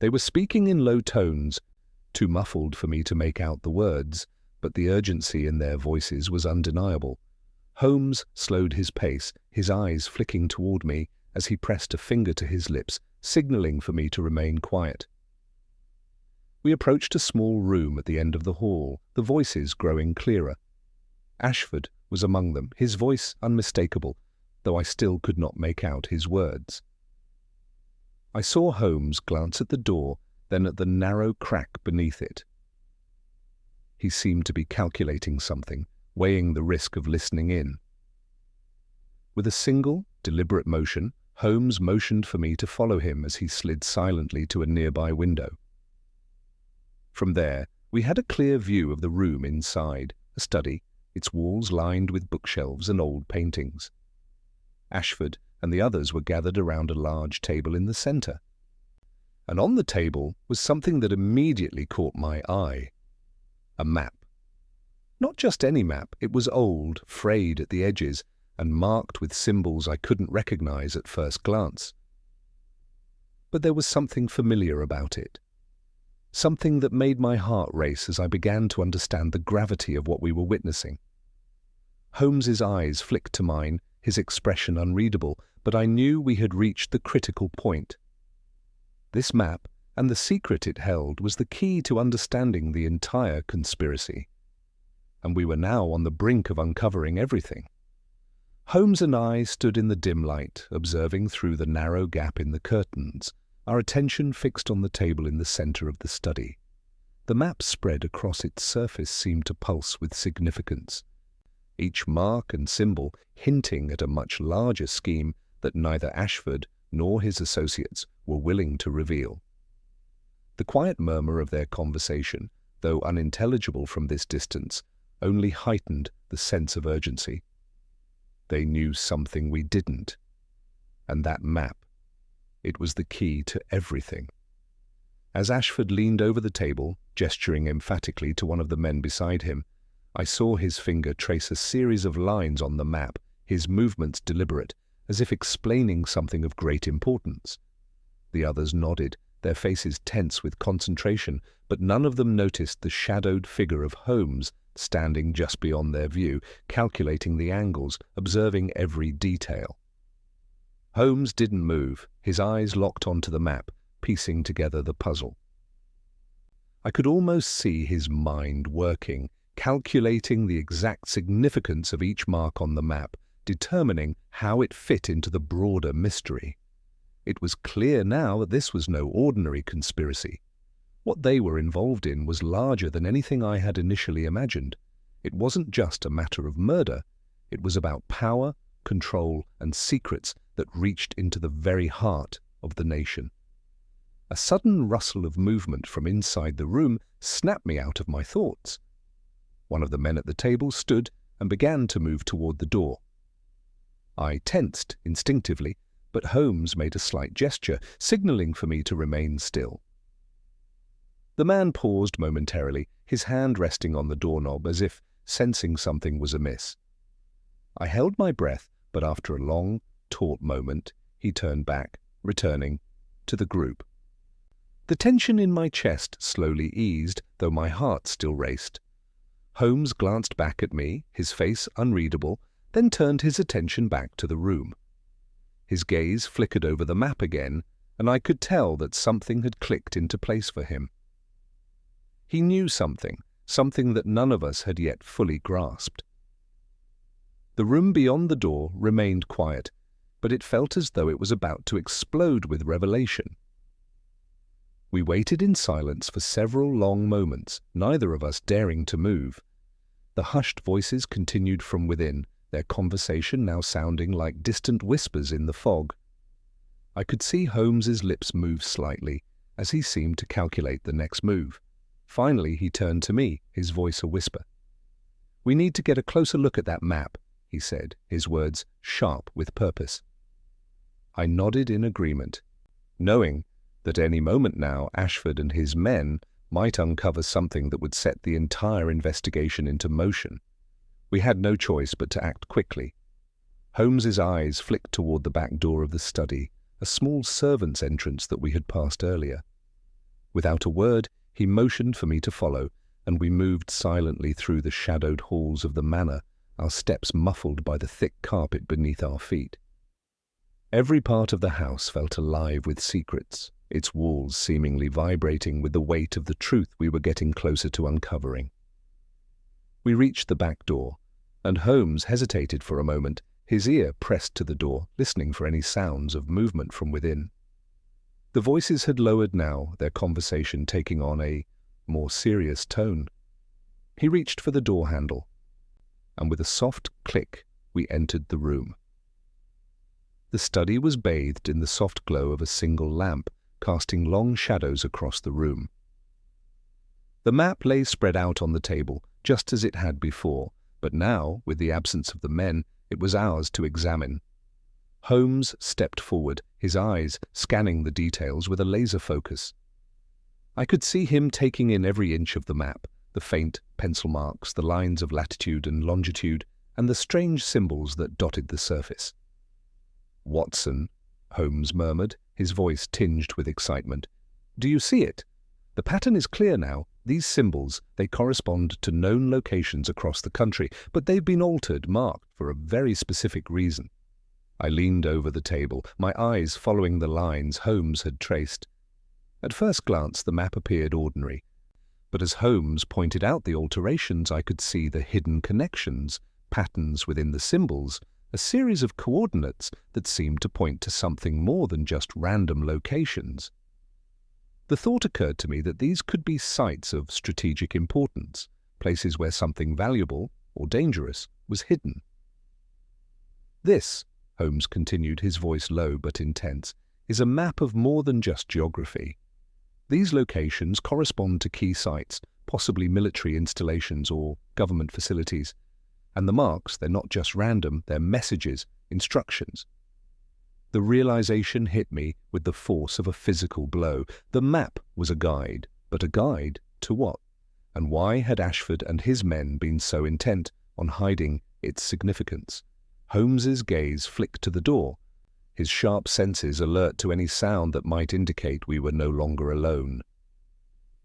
They were speaking in low tones, too muffled for me to make out the words, but the urgency in their voices was undeniable. Holmes slowed his pace, his eyes flicking toward me as he pressed a finger to his lips, signaling for me to remain quiet. We approached a small room at the end of the hall, the voices growing clearer. Ashford was among them, his voice unmistakable, though I still could not make out his words. I saw Holmes glance at the door, then at the narrow crack beneath it. He seemed to be calculating something, weighing the risk of listening in. With a single, deliberate motion, Holmes motioned for me to follow him as he slid silently to a nearby window. From there, we had a clear view of the room inside, a study, its walls lined with bookshelves and old paintings. Ashford and the others were gathered around a large table in the center. And on the table was something that immediately caught my eye. A map. Not just any map, it was old, frayed at the edges, and marked with symbols I couldn't recognize at first glance. But there was something familiar about it. Something that made my heart race as I began to understand the gravity of what we were witnessing. Holmes's eyes flicked to mine, his expression unreadable, but I knew we had reached the critical point. This map, and the secret it held, was the key to understanding the entire conspiracy. And we were now on the brink of uncovering everything. Holmes and I stood in the dim light, observing through the narrow gap in the curtains, our attention fixed on the table in the center of the study. The map spread across its surface seemed to pulse with significance, each mark and symbol hinting at a much larger scheme that neither Ashford nor his associates were willing to reveal. The quiet murmur of their conversation, though unintelligible from this distance, only heightened the sense of urgency. They knew something we didn't, and that map, it was the key to everything. As Ashford leaned over the table, gesturing emphatically to one of the men beside him. I saw his finger trace a series of lines on the map, his movements deliberate, as if explaining something of great importance. The others nodded, their faces tense with concentration, but none of them noticed the shadowed figure of Holmes standing just beyond their view, calculating the angles, observing every detail. Holmes didn't move, his eyes locked onto the map, piecing together the puzzle. I could almost see his mind working, calculating the exact significance of each mark on the map, determining how it fit into the broader mystery. It was clear now that this was no ordinary conspiracy. What they were involved in was larger than anything I had initially imagined. It wasn't just a matter of murder. It was about power, control, and secrets that reached into the very heart of the nation. A sudden rustle of movement from inside the room snapped me out of my thoughts. One of the men at the table stood and began to move toward the door. I tensed instinctively, but Holmes made a slight gesture, signaling for me to remain still. The man paused momentarily, his hand resting on the doorknob as if sensing something was amiss. I held my breath, but after a long, taut moment, he turned back, returning to the group. The tension in my chest slowly eased, though my heart still raced. Holmes glanced back at me, his face unreadable, then turned his attention back to the room. His gaze flickered over the map again, and I could tell that something had clicked into place for him. He knew something that none of us had yet fully grasped. The room beyond the door remained quiet, but it felt as though it was about to explode with revelation. We waited in silence for several long moments, neither of us daring to move. The hushed voices continued from within, their conversation now sounding like distant whispers in the fog. I could see Holmes's lips move slightly, as he seemed to calculate the next move. Finally, he turned to me, his voice a whisper. "We need to get a closer look at that map," he said, his words sharp with purpose. I nodded in agreement, knowing that any moment now Ashford and his men might uncover something that would set the entire investigation into motion. We had no choice but to act quickly. Holmes's eyes flicked toward the back door of the study, a small servant's entrance that we had passed earlier. Without a word, he motioned for me to follow, and we moved silently through the shadowed halls of the manor, our steps muffled by the thick carpet beneath our feet. Every part of the house felt alive with secrets, its walls seemingly vibrating with the weight of the truth we were getting closer to uncovering. We reached the back door, and Holmes hesitated for a moment, his ear pressed to the door, listening for any sounds of movement from within. The voices had lowered now, their conversation taking on a more serious tone. He reached for the door handle, and with a soft click, we entered the room. The study was bathed in the soft glow of a single lamp, casting long shadows across the room. The map lay spread out on the table, just as it had before, but now, with the absence of the men, it was ours to examine. Holmes stepped forward, his eyes scanning the details with a laser focus. I could see him taking in every inch of the map, the faint pencil marks, the lines of latitude and longitude, and the strange symbols that dotted the surface. "Watson," Holmes murmured, his voice tinged with excitement. "Do you see it? The pattern is clear now. These symbols, they correspond to known locations across the country, but they've been altered, marked for a very specific reason." I leaned over the table, my eyes following the lines Holmes had traced. At first glance, the map appeared ordinary, but as Holmes pointed out the alterations, I could see the hidden connections, patterns within the symbols, a series of coordinates that seemed to point to something more than just random locations. The thought occurred to me that these could be sites of strategic importance, places where something valuable or dangerous was hidden. "This," Holmes continued, his voice low but intense, "is a map of more than just geography. These locations correspond to key sites, possibly military installations or government facilities. And the marks, they're not just random, they're messages, instructions." The realization hit me with the force of a physical blow. The map was a guide, but a guide to what? And why had Ashford and his men been so intent on hiding its significance? Holmes's gaze flicked to the door, his sharp senses alert to any sound that might indicate we were no longer alone.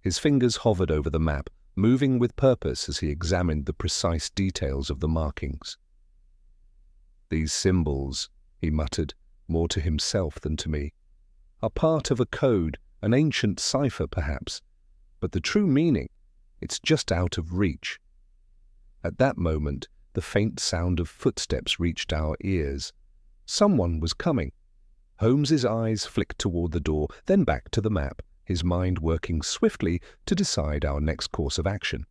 His fingers hovered over the map, moving with purpose as he examined the precise details of the markings. "These symbols," he muttered, more to himself than to me, "are part of a code, an ancient cipher perhaps, but the true meaning, it's just out of reach." At that moment, the faint sound of footsteps reached our ears. Someone was coming. Holmes's eyes flicked toward the door, then back to the map, his mind working swiftly to decide our next course of action.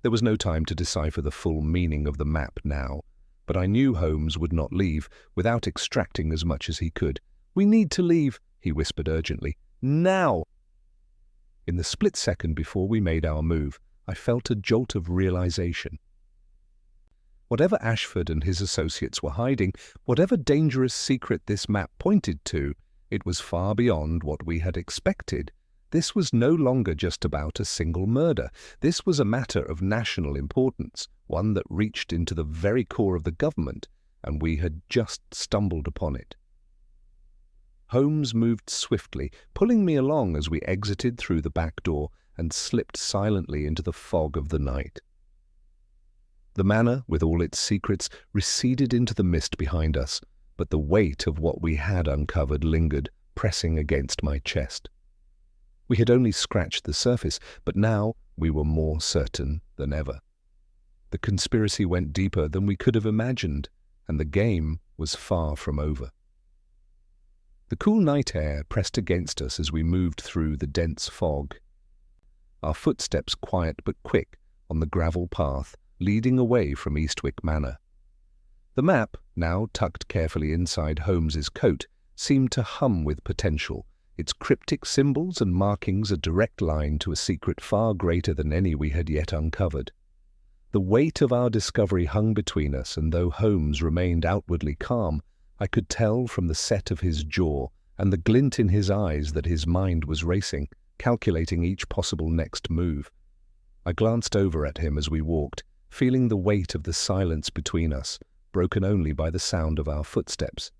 There was no time to decipher the full meaning of the map now, but I knew Holmes would not leave without extracting as much as he could. "We need to leave," he whispered urgently. "Now!" In the split second before we made our move, I felt a jolt of realization. Whatever Ashford and his associates were hiding, whatever dangerous secret this map pointed to, it was far beyond what we had expected. This was no longer just about a single murder. This was a matter of national importance, one that reached into the very core of the government, and we had just stumbled upon it. Holmes moved swiftly, pulling me along as we exited through the back door and slipped silently into the fog of the night. The manor, with all its secrets, receded into the mist behind us, but the weight of what we had uncovered lingered, pressing against my chest. We had only scratched the surface, but now we were more certain than ever. The conspiracy went deeper than we could have imagined, and the game was far from over. The cool night air pressed against us as we moved through the dense fog. Our footsteps quiet but quick on the gravel path leading away from Eastwick Manor. The map, now tucked carefully inside Holmes's coat, seemed to hum with potential, its cryptic symbols and markings a direct line to a secret far greater than any we had yet uncovered. The weight of our discovery hung between us, and though Holmes remained outwardly calm, I could tell from the set of his jaw and the glint in his eyes that his mind was racing, calculating each possible next move. I glanced over at him as we walked, feeling the weight of the silence between us, broken only by the sound of our footsteps.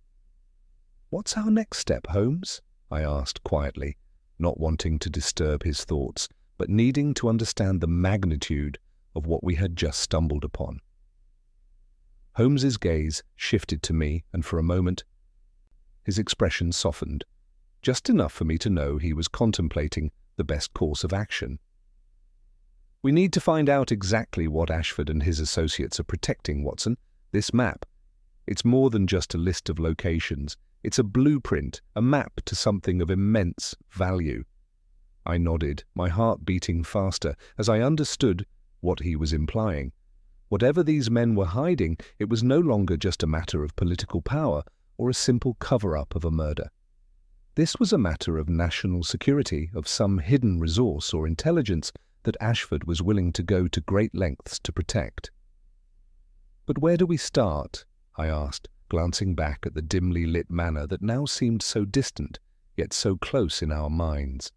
"What's our next step, Holmes?" I asked quietly, not wanting to disturb his thoughts, but needing to understand the magnitude of what we had just stumbled upon. Holmes's gaze shifted to me, and for a moment his expression softened, just enough for me to know he was contemplating the best course of action. "We need to find out exactly what Ashford and his associates are protecting, Watson. This map, it's more than just a list of locations. It's a blueprint, a map to something of immense value." I nodded, my heart beating faster as I understood what he was implying. Whatever these men were hiding, it was no longer just a matter of political power or a simple cover-up of a murder. This was a matter of national security, of some hidden resource or intelligence that Ashford was willing to go to great lengths to protect. "But where do we start?" I asked, glancing back at the dimly lit manor that now seemed so distant, yet so close in our minds.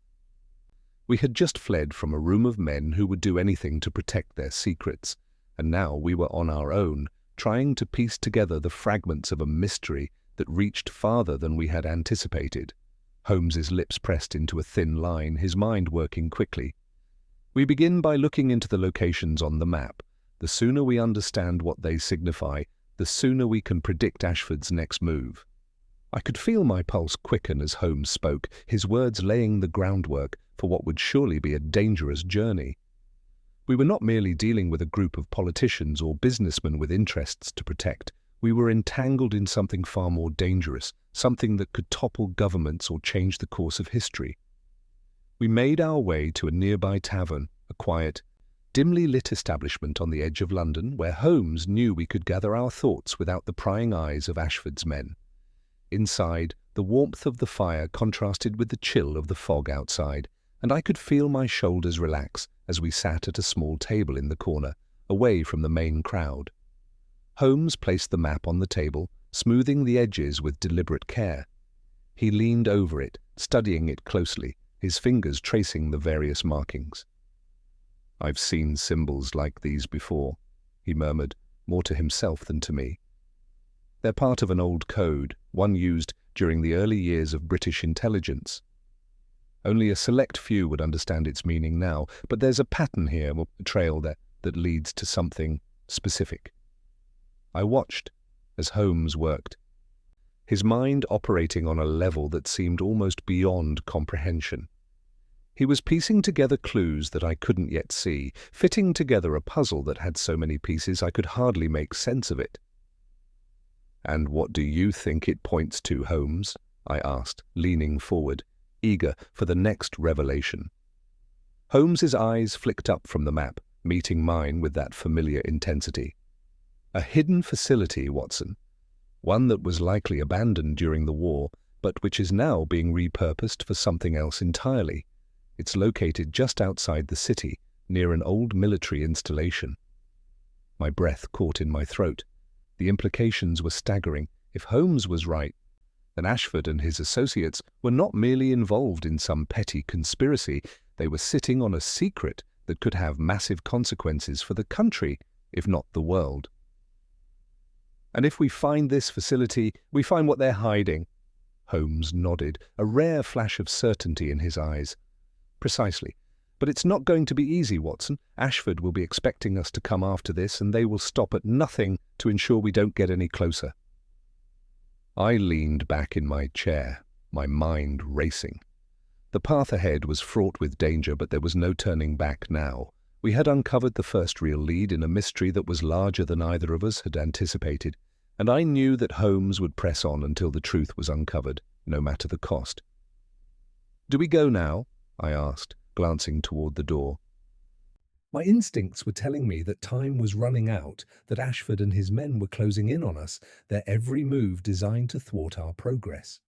We had just fled from a room of men who would do anything to protect their secrets, and now we were on our own, trying to piece together the fragments of a mystery that reached farther than we had anticipated. Holmes's lips pressed into a thin line, his mind working quickly. "We begin by looking into the locations on the map. The sooner we understand what they signify, the sooner we can predict Ashford's next move." I could feel my pulse quicken as Holmes spoke, his words laying the groundwork for what would surely be a dangerous journey. We were not merely dealing with a group of politicians or businessmen with interests to protect. We were entangled in something far more dangerous, something that could topple governments or change the course of history. We made our way to a nearby tavern, a quiet, dimly lit establishment on the edge of London, where Holmes knew we could gather our thoughts without the prying eyes of Ashford's men. Inside, the warmth of the fire contrasted with the chill of the fog outside, and I could feel my shoulders relax as we sat at a small table in the corner, away from the main crowd. Holmes placed the map on the table, smoothing the edges with deliberate care. He leaned over it, studying it closely, his fingers tracing the various markings. "I've seen symbols like these before," he murmured, more to himself than to me. "They're part of an old code, one used during the early years of British intelligence. Only a select few would understand its meaning now, but there's a pattern here, a trail that leads to something specific." I watched as Holmes worked, his mind operating on a level that seemed almost beyond comprehension. He was piecing together clues that I couldn't yet see, fitting together a puzzle that had so many pieces I could hardly make sense of it. "And what do you think it points to, Holmes?" I asked, leaning forward, eager for the next revelation. Holmes's eyes flicked up from the map, meeting mine with that familiar intensity. "A hidden facility, Watson. One that was likely abandoned during the war, but which is now being repurposed for something else entirely. It's located just outside the city, near an old military installation." My breath caught in my throat. The implications were staggering. If Holmes was right, then Ashford and his associates were not merely involved in some petty conspiracy, they were sitting on a secret that could have massive consequences for the country, if not the world. "And if we find this facility, we find what they're hiding." Holmes nodded, a rare flash of certainty in his eyes. "Precisely. But it's not going to be easy, Watson. Ashford will be expecting us to come after this, and they will stop at nothing to ensure we don't get any closer." I leaned back in my chair, my mind racing. The path ahead was fraught with danger, but there was no turning back now. We had uncovered the first real lead in a mystery that was larger than either of us had anticipated, and I knew that Holmes would press on until the truth was uncovered, no matter the cost. "Do we go now?" I asked, glancing toward the door. My instincts were telling me that time was running out, that Ashford and his men were closing in on us, their every move designed to thwart our progress.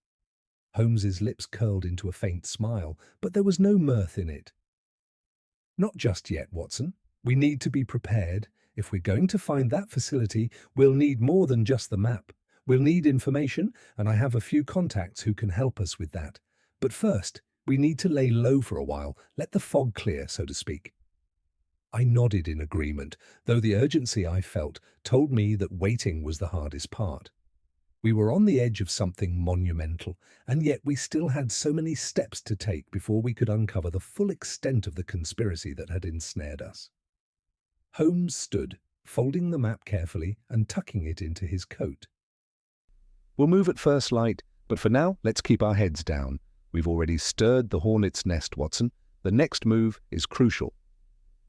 Holmes's lips curled into a faint smile, but there was no mirth in it. "Not just yet, Watson. We need to be prepared. If we're going to find that facility, we'll need more than just the map. We'll need information, and I have a few contacts who can help us with that. But first, we need to lay low for a while, let the fog clear, so to speak." I nodded in agreement, though the urgency I felt told me that waiting was the hardest part. We were on the edge of something monumental, and yet we still had so many steps to take before we could uncover the full extent of the conspiracy that had ensnared us. Holmes stood, folding the map carefully and tucking it into his coat. "We'll move at first light, but for now, let's keep our heads down. We've already stirred the hornet's nest, Watson. The next move is crucial."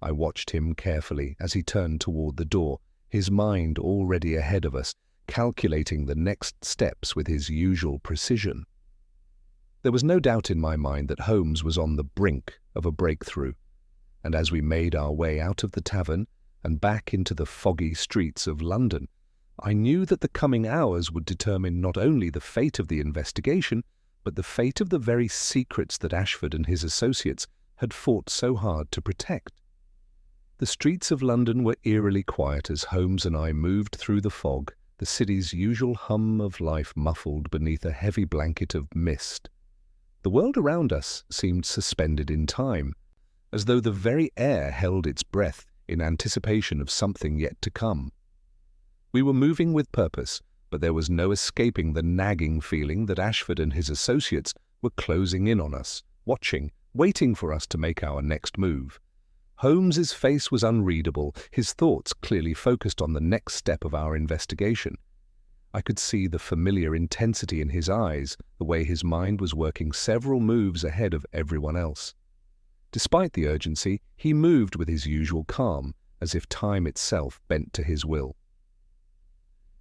I watched him carefully as he turned toward the door, his mind already ahead of us, calculating the next steps with his usual precision. There was no doubt in my mind that Holmes was on the brink of a breakthrough, and as we made our way out of the tavern and back into the foggy streets of London, I knew that the coming hours would determine not only the fate of the investigation, but the fate of the very secrets that Ashford and his associates had fought so hard to protect. The streets of London were eerily quiet as Holmes and I moved through the fog, the city's usual hum of life muffled beneath a heavy blanket of mist. The world around us seemed suspended in time, as though the very air held its breath in anticipation of something yet to come. We were moving with purpose, but there was no escaping the nagging feeling that Ashford and his associates were closing in on us, watching, waiting for us to make our next move. Holmes's face was unreadable, his thoughts clearly focused on the next step of our investigation. I could see the familiar intensity in his eyes, the way his mind was working several moves ahead of everyone else. Despite the urgency, he moved with his usual calm, as if time itself bent to his will.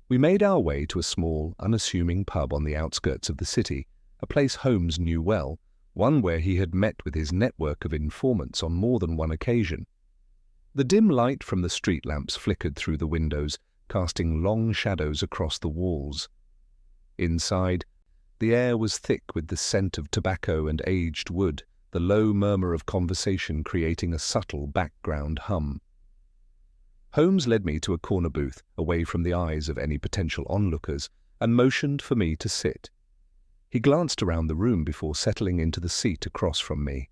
We made our way to a small, unassuming pub on the outskirts of the city, a place Holmes knew well, one where he had met with his network of informants on more than one occasion. The dim light from the street lamps flickered through the windows, casting long shadows across the walls. Inside, the air was thick with the scent of tobacco and aged wood, the low murmur of conversation creating a subtle background hum. Holmes led me to a corner booth, away from the eyes of any potential onlookers, and motioned for me to sit. He glanced around the room before settling into the seat across from me.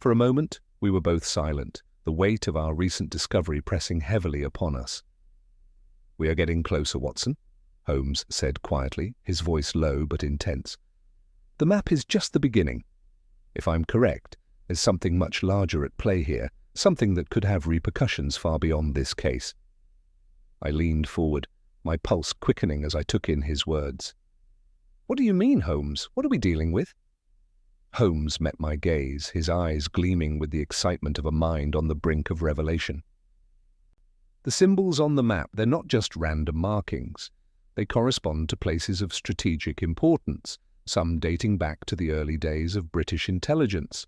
For a moment, we were both silent, the weight of our recent discovery pressing heavily upon us. "We are getting closer, Watson," Holmes said quietly, his voice low but intense. "The map is just the beginning. If I'm correct, there's something much larger at play here, something that could have repercussions far beyond this case." I leaned forward, my pulse quickening as I took in his words. "What do you mean, Holmes? What are we dealing with?" Holmes met my gaze, his eyes gleaming with the excitement of a mind on the brink of revelation. "The symbols on the map, they're not just random markings. They correspond to places of strategic importance, some dating back to the early days of British intelligence.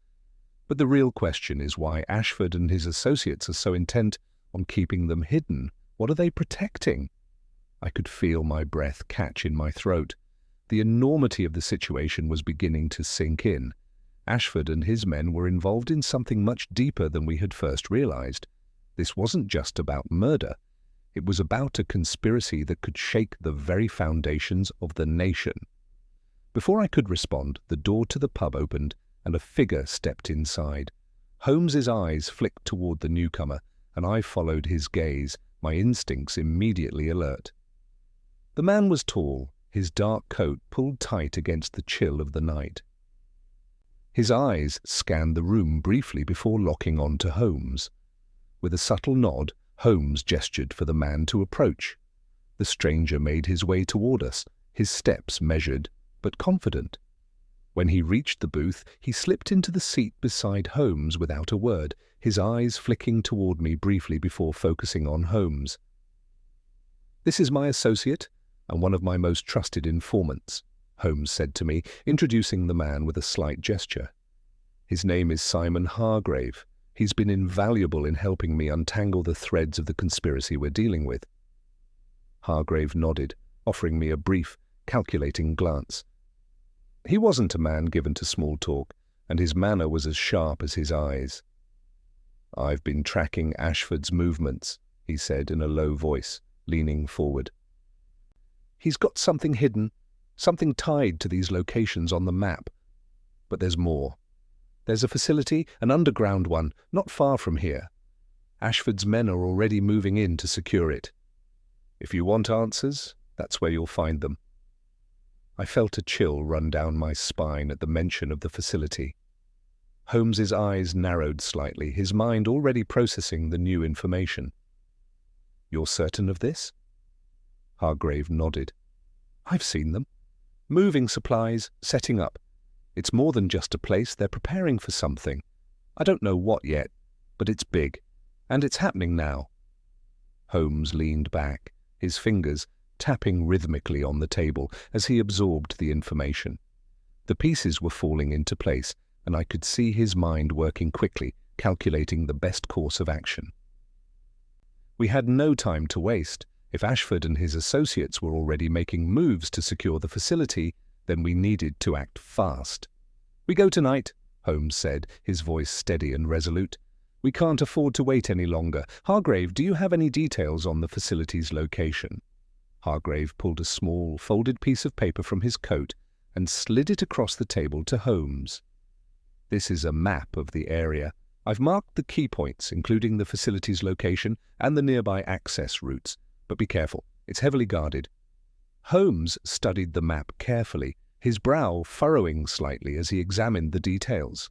But the real question is why Ashford and his associates are so intent on keeping them hidden. What are they protecting?" I could feel my breath catch in my throat. The enormity of the situation was beginning to sink in. Ashford and his men were involved in something much deeper than we had first realized. This wasn't just about murder. It was about a conspiracy that could shake the very foundations of the nation. Before I could respond, the door to the pub opened and a figure stepped inside. Holmes's eyes flicked toward the newcomer, and I followed his gaze, my instincts immediately alert. The man was tall, his dark coat pulled tight against the chill of the night. His eyes scanned the room briefly before locking on to Holmes. With a subtle nod, Holmes gestured for the man to approach. The stranger made his way toward us, his steps measured but confident. When he reached the booth, he slipped into the seat beside Holmes without a word, his eyes flicking toward me briefly before focusing on Holmes. "This is my associate and one of my most trusted informants," Holmes said to me, introducing the man with a slight gesture. "His name is Simon Hargrave. He's been invaluable in helping me untangle the threads of the conspiracy we're dealing with." Hargrave nodded, offering me a brief, calculating glance. He wasn't a man given to small talk, and his manner was as sharp as his eyes. "I've been tracking Ashford's movements," he said in a low voice, leaning forward. "He's got something hidden, something tied to these locations on the map. But there's more. There's a facility, an underground one, not far from here. Ashford's men are already moving in to secure it. If you want answers, that's where you'll find them." I felt a chill run down my spine at the mention of the facility. Holmes's eyes narrowed slightly, his mind already processing the new information. "You're certain of this?" Hargrave nodded. "I've seen them. Moving supplies, setting up. It's more than just a place, they're preparing for something. I don't know what yet, but it's big, and it's happening now." Holmes leaned back, his fingers tapping rhythmically on the table as he absorbed the information. The pieces were falling into place, and I could see his mind working quickly, calculating the best course of action. We had no time to waste. If Ashford and his associates were already making moves to secure the facility, then we needed to act fast. "We go tonight," Holmes said, his voice steady and resolute. "We can't afford to wait any longer. Hargrave, do you have any details on the facility's location?" Hargrave pulled a small, folded piece of paper from his coat and slid it across the table to Holmes. "This is a map of the area. I've marked the key points, including the facility's location and the nearby access routes. But be careful, it's heavily guarded." Holmes studied the map carefully, his brow furrowing slightly as he examined the details.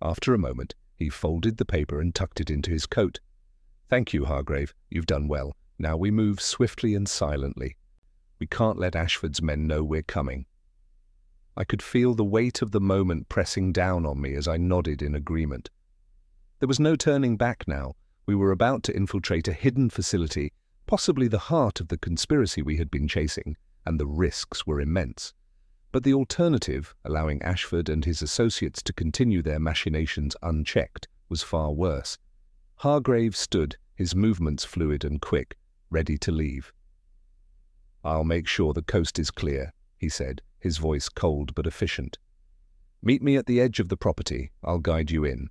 After a moment, he folded the paper and tucked it into his coat. "Thank you, Hargrave. You've done well. Now we move swiftly and silently. We can't let Ashford's men know we're coming." I could feel the weight of the moment pressing down on me as I nodded in agreement. There was no turning back now. We were about to infiltrate a hidden facility, possibly the heart of the conspiracy we had been chasing, and the risks were immense. But the alternative, allowing Ashford and his associates to continue their machinations unchecked, was far worse. Hargrave stood, his movements fluid and quick, ready to leave. "I'll make sure the coast is clear," he said, his voice cold but efficient. "Meet me at the edge of the property. I'll guide you in."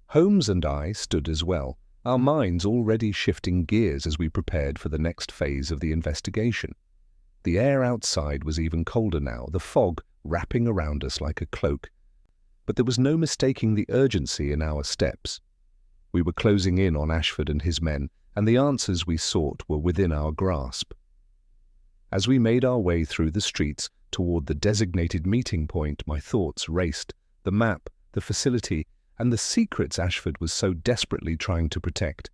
Holmes and I stood as well, our minds already shifting gears as we prepared for the next phase of the investigation. The air outside was even colder now, the fog wrapping around us like a cloak. But there was no mistaking the urgency in our steps. We were closing in on Ashford and his men, and the answers we sought were within our grasp. As we made our way through the streets toward the designated meeting point, my thoughts raced. The map, the facility, and the secrets Ashford was so desperately trying to protect.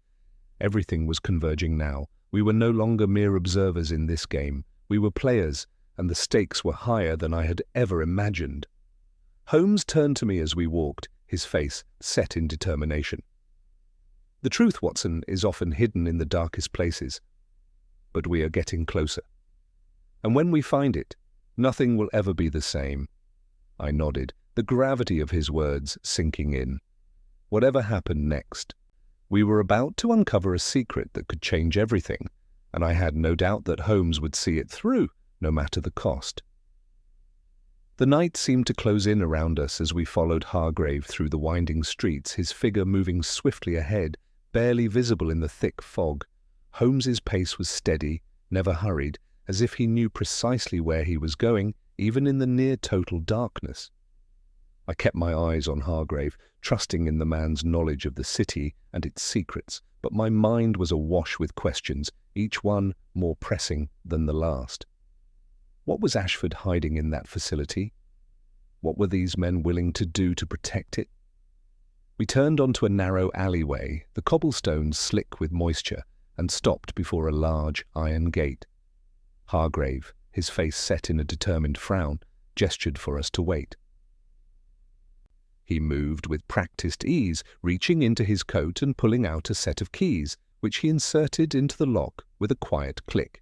Everything was converging now. We were no longer mere observers in this game. We were players, and the stakes were higher than I had ever imagined. Holmes turned to me as we walked, his face set in determination. The truth, Watson, is often hidden in the darkest places. But we are getting closer. And when we find it, nothing will ever be the same. I nodded, the gravity of his words sinking in. Whatever happened next, we were about to uncover a secret that could change everything, and I had no doubt that Holmes would see it through, no matter the cost. The night seemed to close in around us as we followed Hargrave through the winding streets, his figure moving swiftly ahead, barely visible in the thick fog. Holmes's pace was steady, never hurried, as if he knew precisely where he was going, even in the near-total darkness. I kept my eyes on Hargrave, trusting in the man's knowledge of the city and its secrets, but my mind was awash with questions, each one more pressing than the last. What was Ashford hiding in that facility? What were these men willing to do to protect it? We turned onto a narrow alleyway, the cobblestones slick with moisture, and stopped before a large iron gate. Hargrave, his face set in a determined frown, gestured for us to wait. He moved with practiced ease, reaching into his coat and pulling out a set of keys, which he inserted into the lock with a quiet click.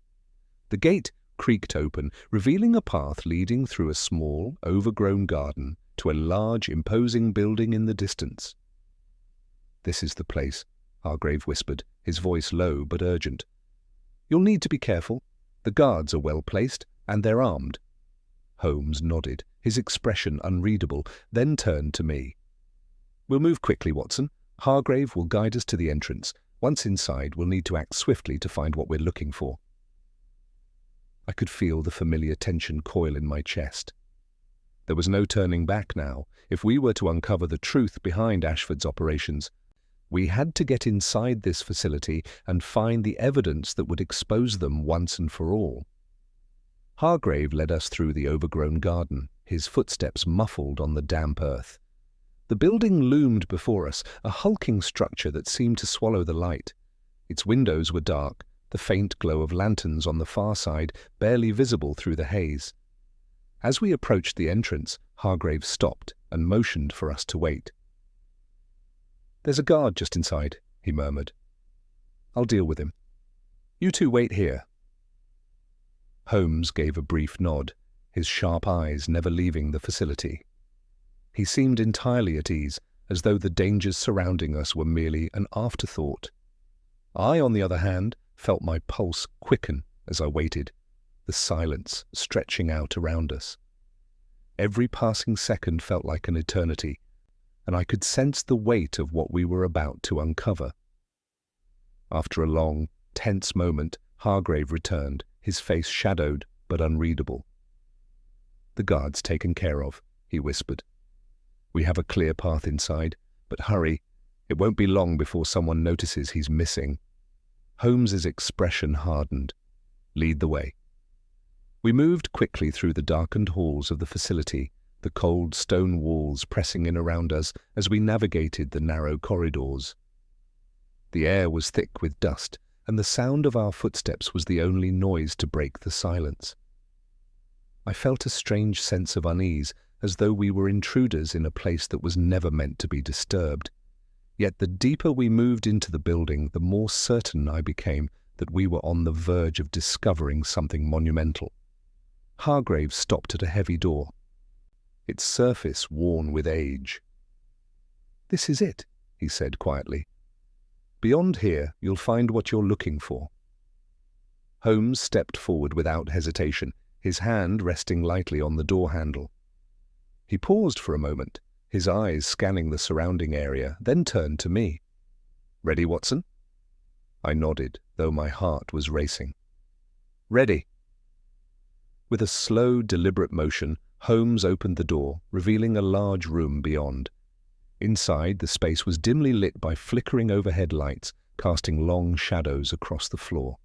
The gate creaked open, revealing a path leading through a small, overgrown garden to a large, imposing building in the distance. "This is the place," Hargrave whispered, his voice low but urgent. "You'll need to be careful. The guards are well placed, and they're armed." Holmes nodded, his expression unreadable, then turned to me. "We'll move quickly, Watson. Hargrave will guide us to the entrance. Once inside, we'll need to act swiftly to find what we're looking for." I could feel the familiar tension coil in my chest. There was no turning back now. If we were to uncover the truth behind Ashford's operations, we had to get inside this facility and find the evidence that would expose them once and for all. Hargrave led us through the overgrown garden, his footsteps muffled on the damp earth. The building loomed before us, a hulking structure that seemed to swallow the light. Its windows were dark, the faint glow of lanterns on the far side barely visible through the haze. As we approached the entrance, Hargrave stopped and motioned for us to wait. "There's a guard just inside," he murmured. "I'll deal with him. You two wait here." Holmes gave a brief nod, his sharp eyes never leaving the facility. He seemed entirely at ease, as though the dangers surrounding us were merely an afterthought. I, on the other hand, felt my pulse quicken as I waited, the silence stretching out around us. Every passing second felt like an eternity, and I could sense the weight of what we were about to uncover. After a long, tense moment, Hargrave returned, his face shadowed but unreadable. "The guard's taken care of," he whispered. "We have a clear path inside, but hurry, it won't be long before someone notices he's missing." Holmes's expression hardened. "Lead the way." We moved quickly through the darkened halls of the facility, the cold stone walls pressing in around us as we navigated the narrow corridors. The air was thick with dust, and the sound of our footsteps was the only noise to break the silence. I felt a strange sense of unease, as though we were intruders in a place that was never meant to be disturbed. Yet the deeper we moved into the building, the more certain I became that we were on the verge of discovering something monumental. Hargrave stopped at a heavy door, its surface worn with age. "This is it," he said quietly. "Beyond here, you'll find what you're looking for." Holmes stepped forward without hesitation, his hand resting lightly on the door handle. He paused for a moment, his eyes scanning the surrounding area, then turned to me. "Ready, Watson?" I nodded, though my heart was racing. "Ready." With a slow, deliberate motion, Holmes opened the door, revealing a large room beyond. Inside, the space was dimly lit by flickering overhead lights, casting long shadows across the floor.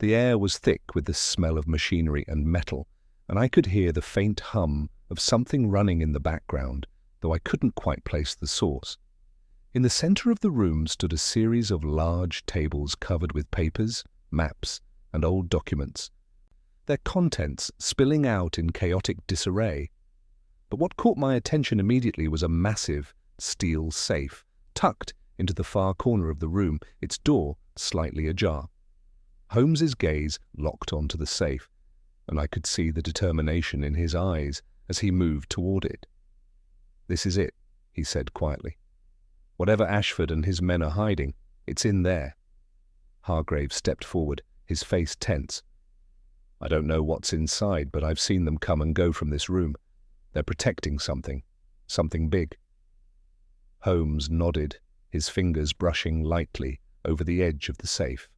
The air was thick with the smell of machinery and metal, and I could hear the faint hum of something running in the background, though I couldn't quite place the source. In the center of the room stood a series of large tables covered with papers, maps, and old documents, their contents spilling out in chaotic disarray. But what caught my attention immediately was a massive steel safe, tucked into the far corner of the room, its door slightly ajar. Holmes's gaze locked onto the safe, and I could see the determination in his eyes as he moved toward it. "This is it," he said quietly. "Whatever Ashford and his men are hiding, it's in there." Hargraves stepped forward, his face tense. "I don't know what's inside, but I've seen them come and go from this room. They're protecting something big." Holmes nodded, his fingers brushing lightly over the edge of the safe.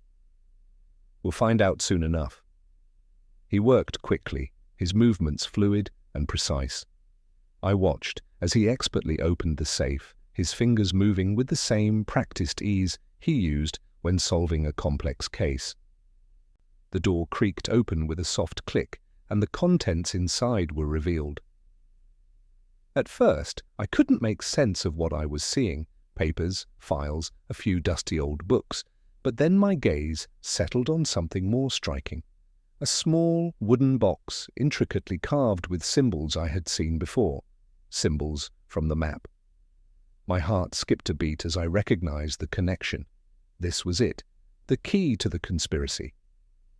"We'll find out soon enough." He worked quickly, his movements fluid and precise. I watched as he expertly opened the safe, his fingers moving with the same practiced ease he used when solving a complex case. The door creaked open with a soft click, and the contents inside were revealed. At first, I couldn't make sense of what I was seeing: papers, files, a few dusty old books. But then my gaze settled on something more striking: a small wooden box intricately carved with symbols I had seen before, symbols from the map. My heart skipped a beat as I recognized the connection. This was it, the key to the conspiracy.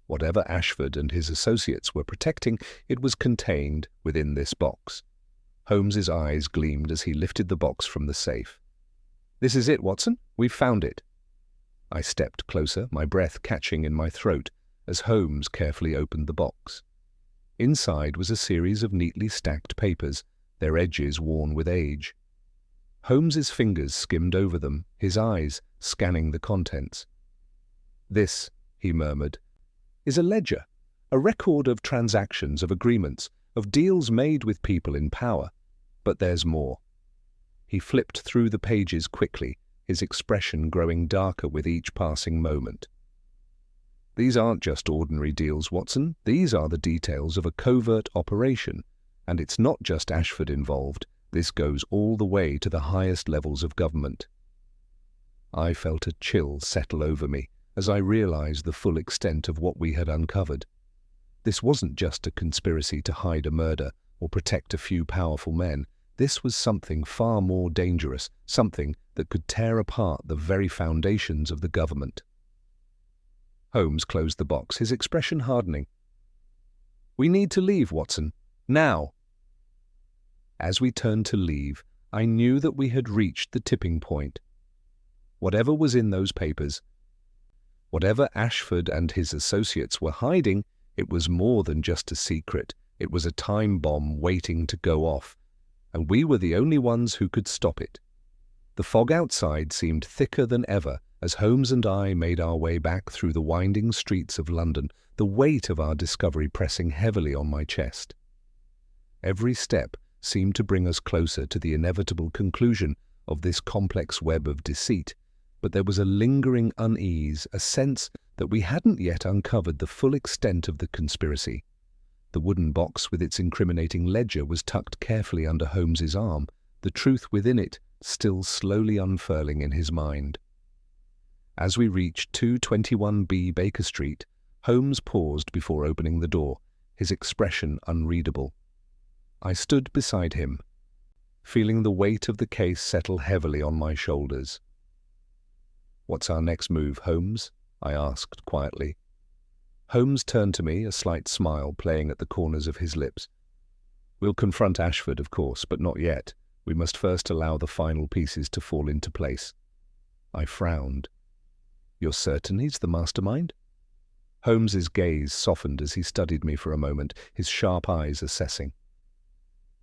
Whatever Ashford and his associates were protecting, it was contained within this box. Holmes's eyes gleamed as he lifted the box from the safe. "This is it, Watson. We've found it." I stepped closer, my breath catching in my throat, as Holmes carefully opened the box. Inside was a series of neatly stacked papers, their edges worn with age. Holmes's fingers skimmed over them, his eyes scanning the contents. "This," he murmured, "is a ledger, a record of transactions, of agreements, of deals made with people in power. But there's more." He flipped through the pages quickly, his expression growing darker with each passing moment. "These aren't just ordinary deals, Watson. These are the details of a covert operation. And it's not just Ashford involved. This goes all the way to the highest levels of government." I felt a chill settle over me as I realized the full extent of what we had uncovered. This wasn't just a conspiracy to hide a murder or protect a few powerful men. This was something far more dangerous, something that could tear apart the very foundations of the government. Holmes closed the box, his expression hardening. "We need to leave, Watson. Now." As we turned to leave, I knew that we had reached the tipping point. Whatever was in those papers, whatever Ashford and his associates were hiding, it was more than just a secret. It was a time bomb waiting to go off, and we were the only ones who could stop it. The fog outside seemed thicker than ever as Holmes and I made our way back through the winding streets of London, the weight of our discovery pressing heavily on my chest. Every step seemed to bring us closer to the inevitable conclusion of this complex web of deceit, but there was a lingering unease, a sense that we hadn't yet uncovered the full extent of the conspiracy. The wooden box with its incriminating ledger was tucked carefully under Holmes's arm, the truth within it still slowly unfurling in his mind. As we reached 221B Baker Street, Holmes paused before opening the door, his expression unreadable. I stood beside him, feeling the weight of the case settle heavily on my shoulders. "What's our next move, Holmes?" I asked quietly. Holmes turned to me, a slight smile playing at the corners of his lips. "We'll confront Ashford, of course, but not yet. We must first allow the final pieces to fall into place." I frowned. "You're certain he's the mastermind?" Holmes's gaze softened as he studied me for a moment, his sharp eyes assessing.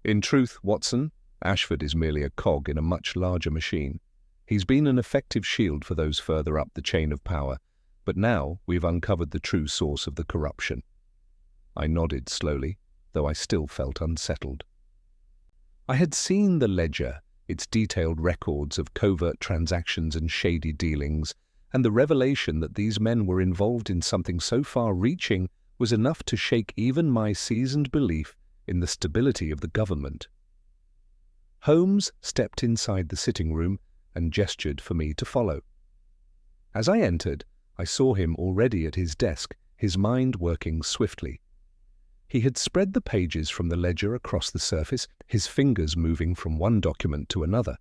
"In truth, Watson, Ashford is merely a cog in a much larger machine. He's been an effective shield for those further up the chain of power, but now we've uncovered the true source of the corruption." I nodded slowly, though I still felt unsettled. I had seen the ledger, its detailed records of covert transactions and shady dealings, and the revelation that these men were involved in something so far-reaching was enough to shake even my seasoned belief in the stability of the government. Holmes stepped inside the sitting room and gestured for me to follow. As I entered, I saw him already at his desk, his mind working swiftly. He had spread the pages from the ledger across the surface, his fingers moving from one document to another.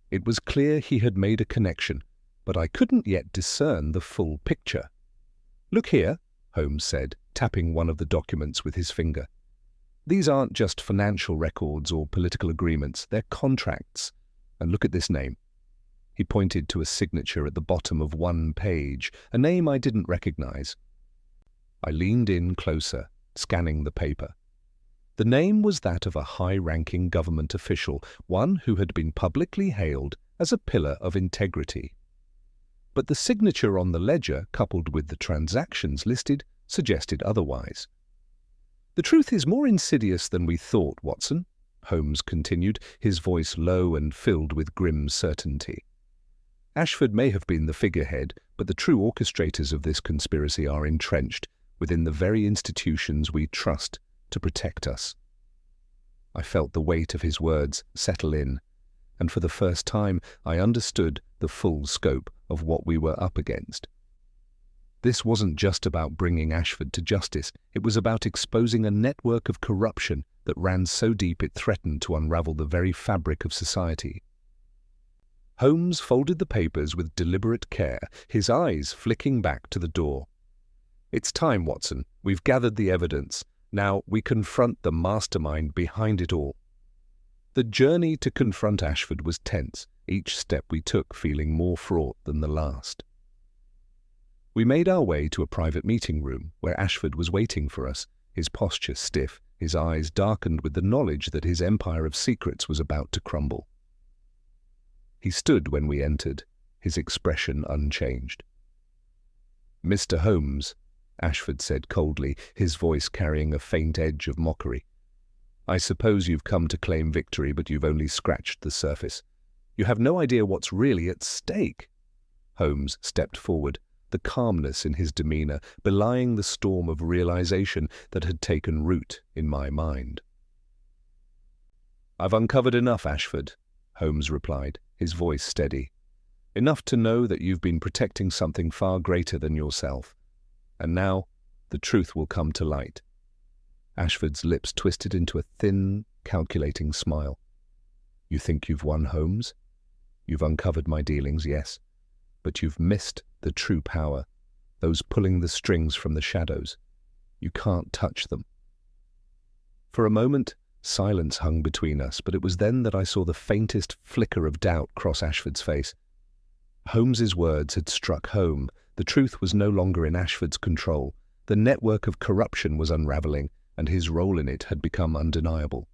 It was clear he had made a connection, but I couldn't yet discern the full picture. "Look here," Holmes said, tapping one of the documents with his finger. "These aren't just financial records or political agreements, they're contracts. And look at this name." He pointed to a signature at the bottom of one page, a name I didn't recognize. I leaned in closer, scanning the paper. The name was that of a high-ranking government official, one who had been publicly hailed as a pillar of integrity. But the signature on the ledger, coupled with the transactions listed, suggested otherwise. "The truth is more insidious than we thought, Watson," Holmes continued, his voice low and filled with grim certainty. "Ashford may have been the figurehead, but the true orchestrators of this conspiracy are entrenched within the very institutions we trust to protect us." I felt the weight of his words settle in, and for the first time I understood the full scope of what we were up against. This wasn't just about bringing Ashford to justice, it was about exposing a network of corruption that ran so deep it threatened to unravel the very fabric of society. Holmes folded the papers with deliberate care, his eyes flicking back to the door. "It's time, Watson. We've gathered the evidence. Now we confront the mastermind behind it all." The journey to confront Ashford was tense, each step we took feeling more fraught than the last. We made our way to a private meeting room where Ashford was waiting for us, his posture stiff, his eyes darkened with the knowledge that his empire of secrets was about to crumble. He stood when we entered, his expression unchanged. "Mr. Holmes," Ashford said coldly, his voice carrying a faint edge of mockery. "I suppose you've come to claim victory, but you've only scratched the surface. You have no idea what's really at stake." Holmes stepped forward, the calmness in his demeanor belying the storm of realization that had taken root in my mind. "I've uncovered enough, Ashford," Holmes replied, his voice steady. "Enough to know that you've been protecting something far greater than yourself. And now, the truth will come to light." Ashford's lips twisted into a thin, calculating smile. "You think you've won, Holmes? You've uncovered my dealings, yes, but you've missed the true power, those pulling the strings from the shadows. You can't touch them." For a moment, silence hung between us, but it was then that I saw the faintest flicker of doubt cross Ashford's face. Holmes's words had struck home. The truth was no longer in Ashford's control. The network of corruption was unraveling, and his role in it had become undeniable.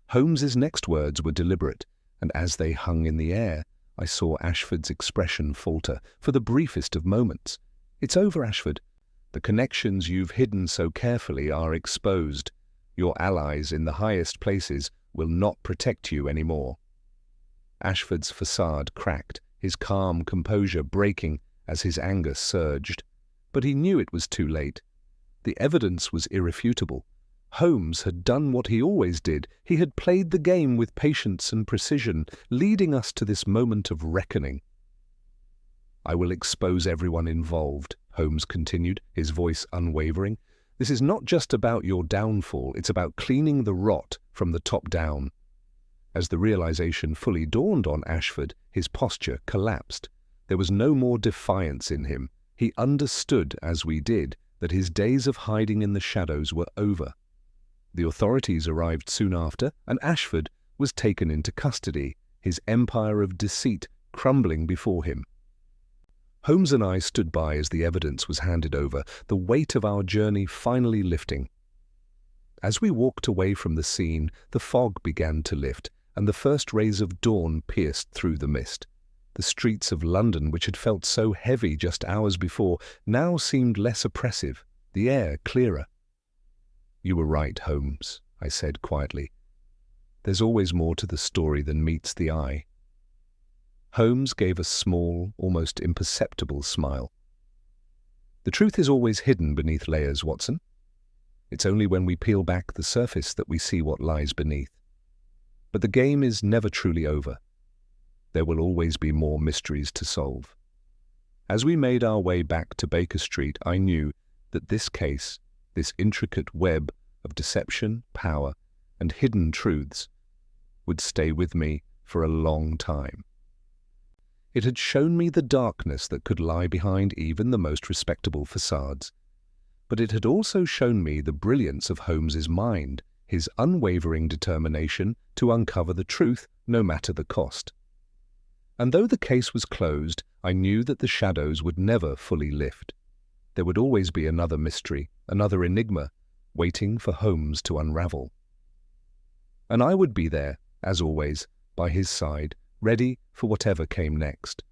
Holmes's next words were deliberate, and as they hung in the air, I saw Ashford's expression falter for the briefest of moments. "It's over, Ashford. The connections you've hidden so carefully are exposed. Your allies in the highest places will not protect you anymore." Ashford's facade cracked, his calm composure breaking as his anger surged. But he knew it was too late. The evidence was irrefutable. Holmes had done what he always did. He had played the game with patience and precision, leading us to this moment of reckoning. "I will expose everyone involved," Holmes continued, his voice unwavering. "This is not just about your downfall, it's about cleaning the rot from the top down." As the realization fully dawned on Ashford, his posture collapsed. There was no more defiance in him. He understood, as we did, that his days of hiding in the shadows were over. The authorities arrived soon after, and Ashford was taken into custody, his empire of deceit crumbling before him. Holmes and I stood by as the evidence was handed over, the weight of our journey finally lifting. As we walked away from the scene, the fog began to lift, and the first rays of dawn pierced through the mist. The streets of London, which had felt so heavy just hours before, now seemed less oppressive, the air clearer. "You were right, Holmes," I said quietly. "There's always more to the story than meets the eye." Holmes gave a small, almost imperceptible smile. "The truth is always hidden beneath layers, Watson. It's only when we peel back the surface that we see what lies beneath. But the game is never truly over. There will always be more mysteries to solve." As we made our way back to Baker Street, I knew that this case, this intricate web of deception, power, and hidden truths, would stay with me for a long time. It had shown me the darkness that could lie behind even the most respectable facades. But it had also shown me the brilliance of Holmes's mind, his unwavering determination to uncover the truth no matter the cost. And though the case was closed, I knew that the shadows would never fully lift. There would always be another mystery, another enigma, waiting for Holmes to unravel. And I would be there, as always, by his side, ready for whatever came next.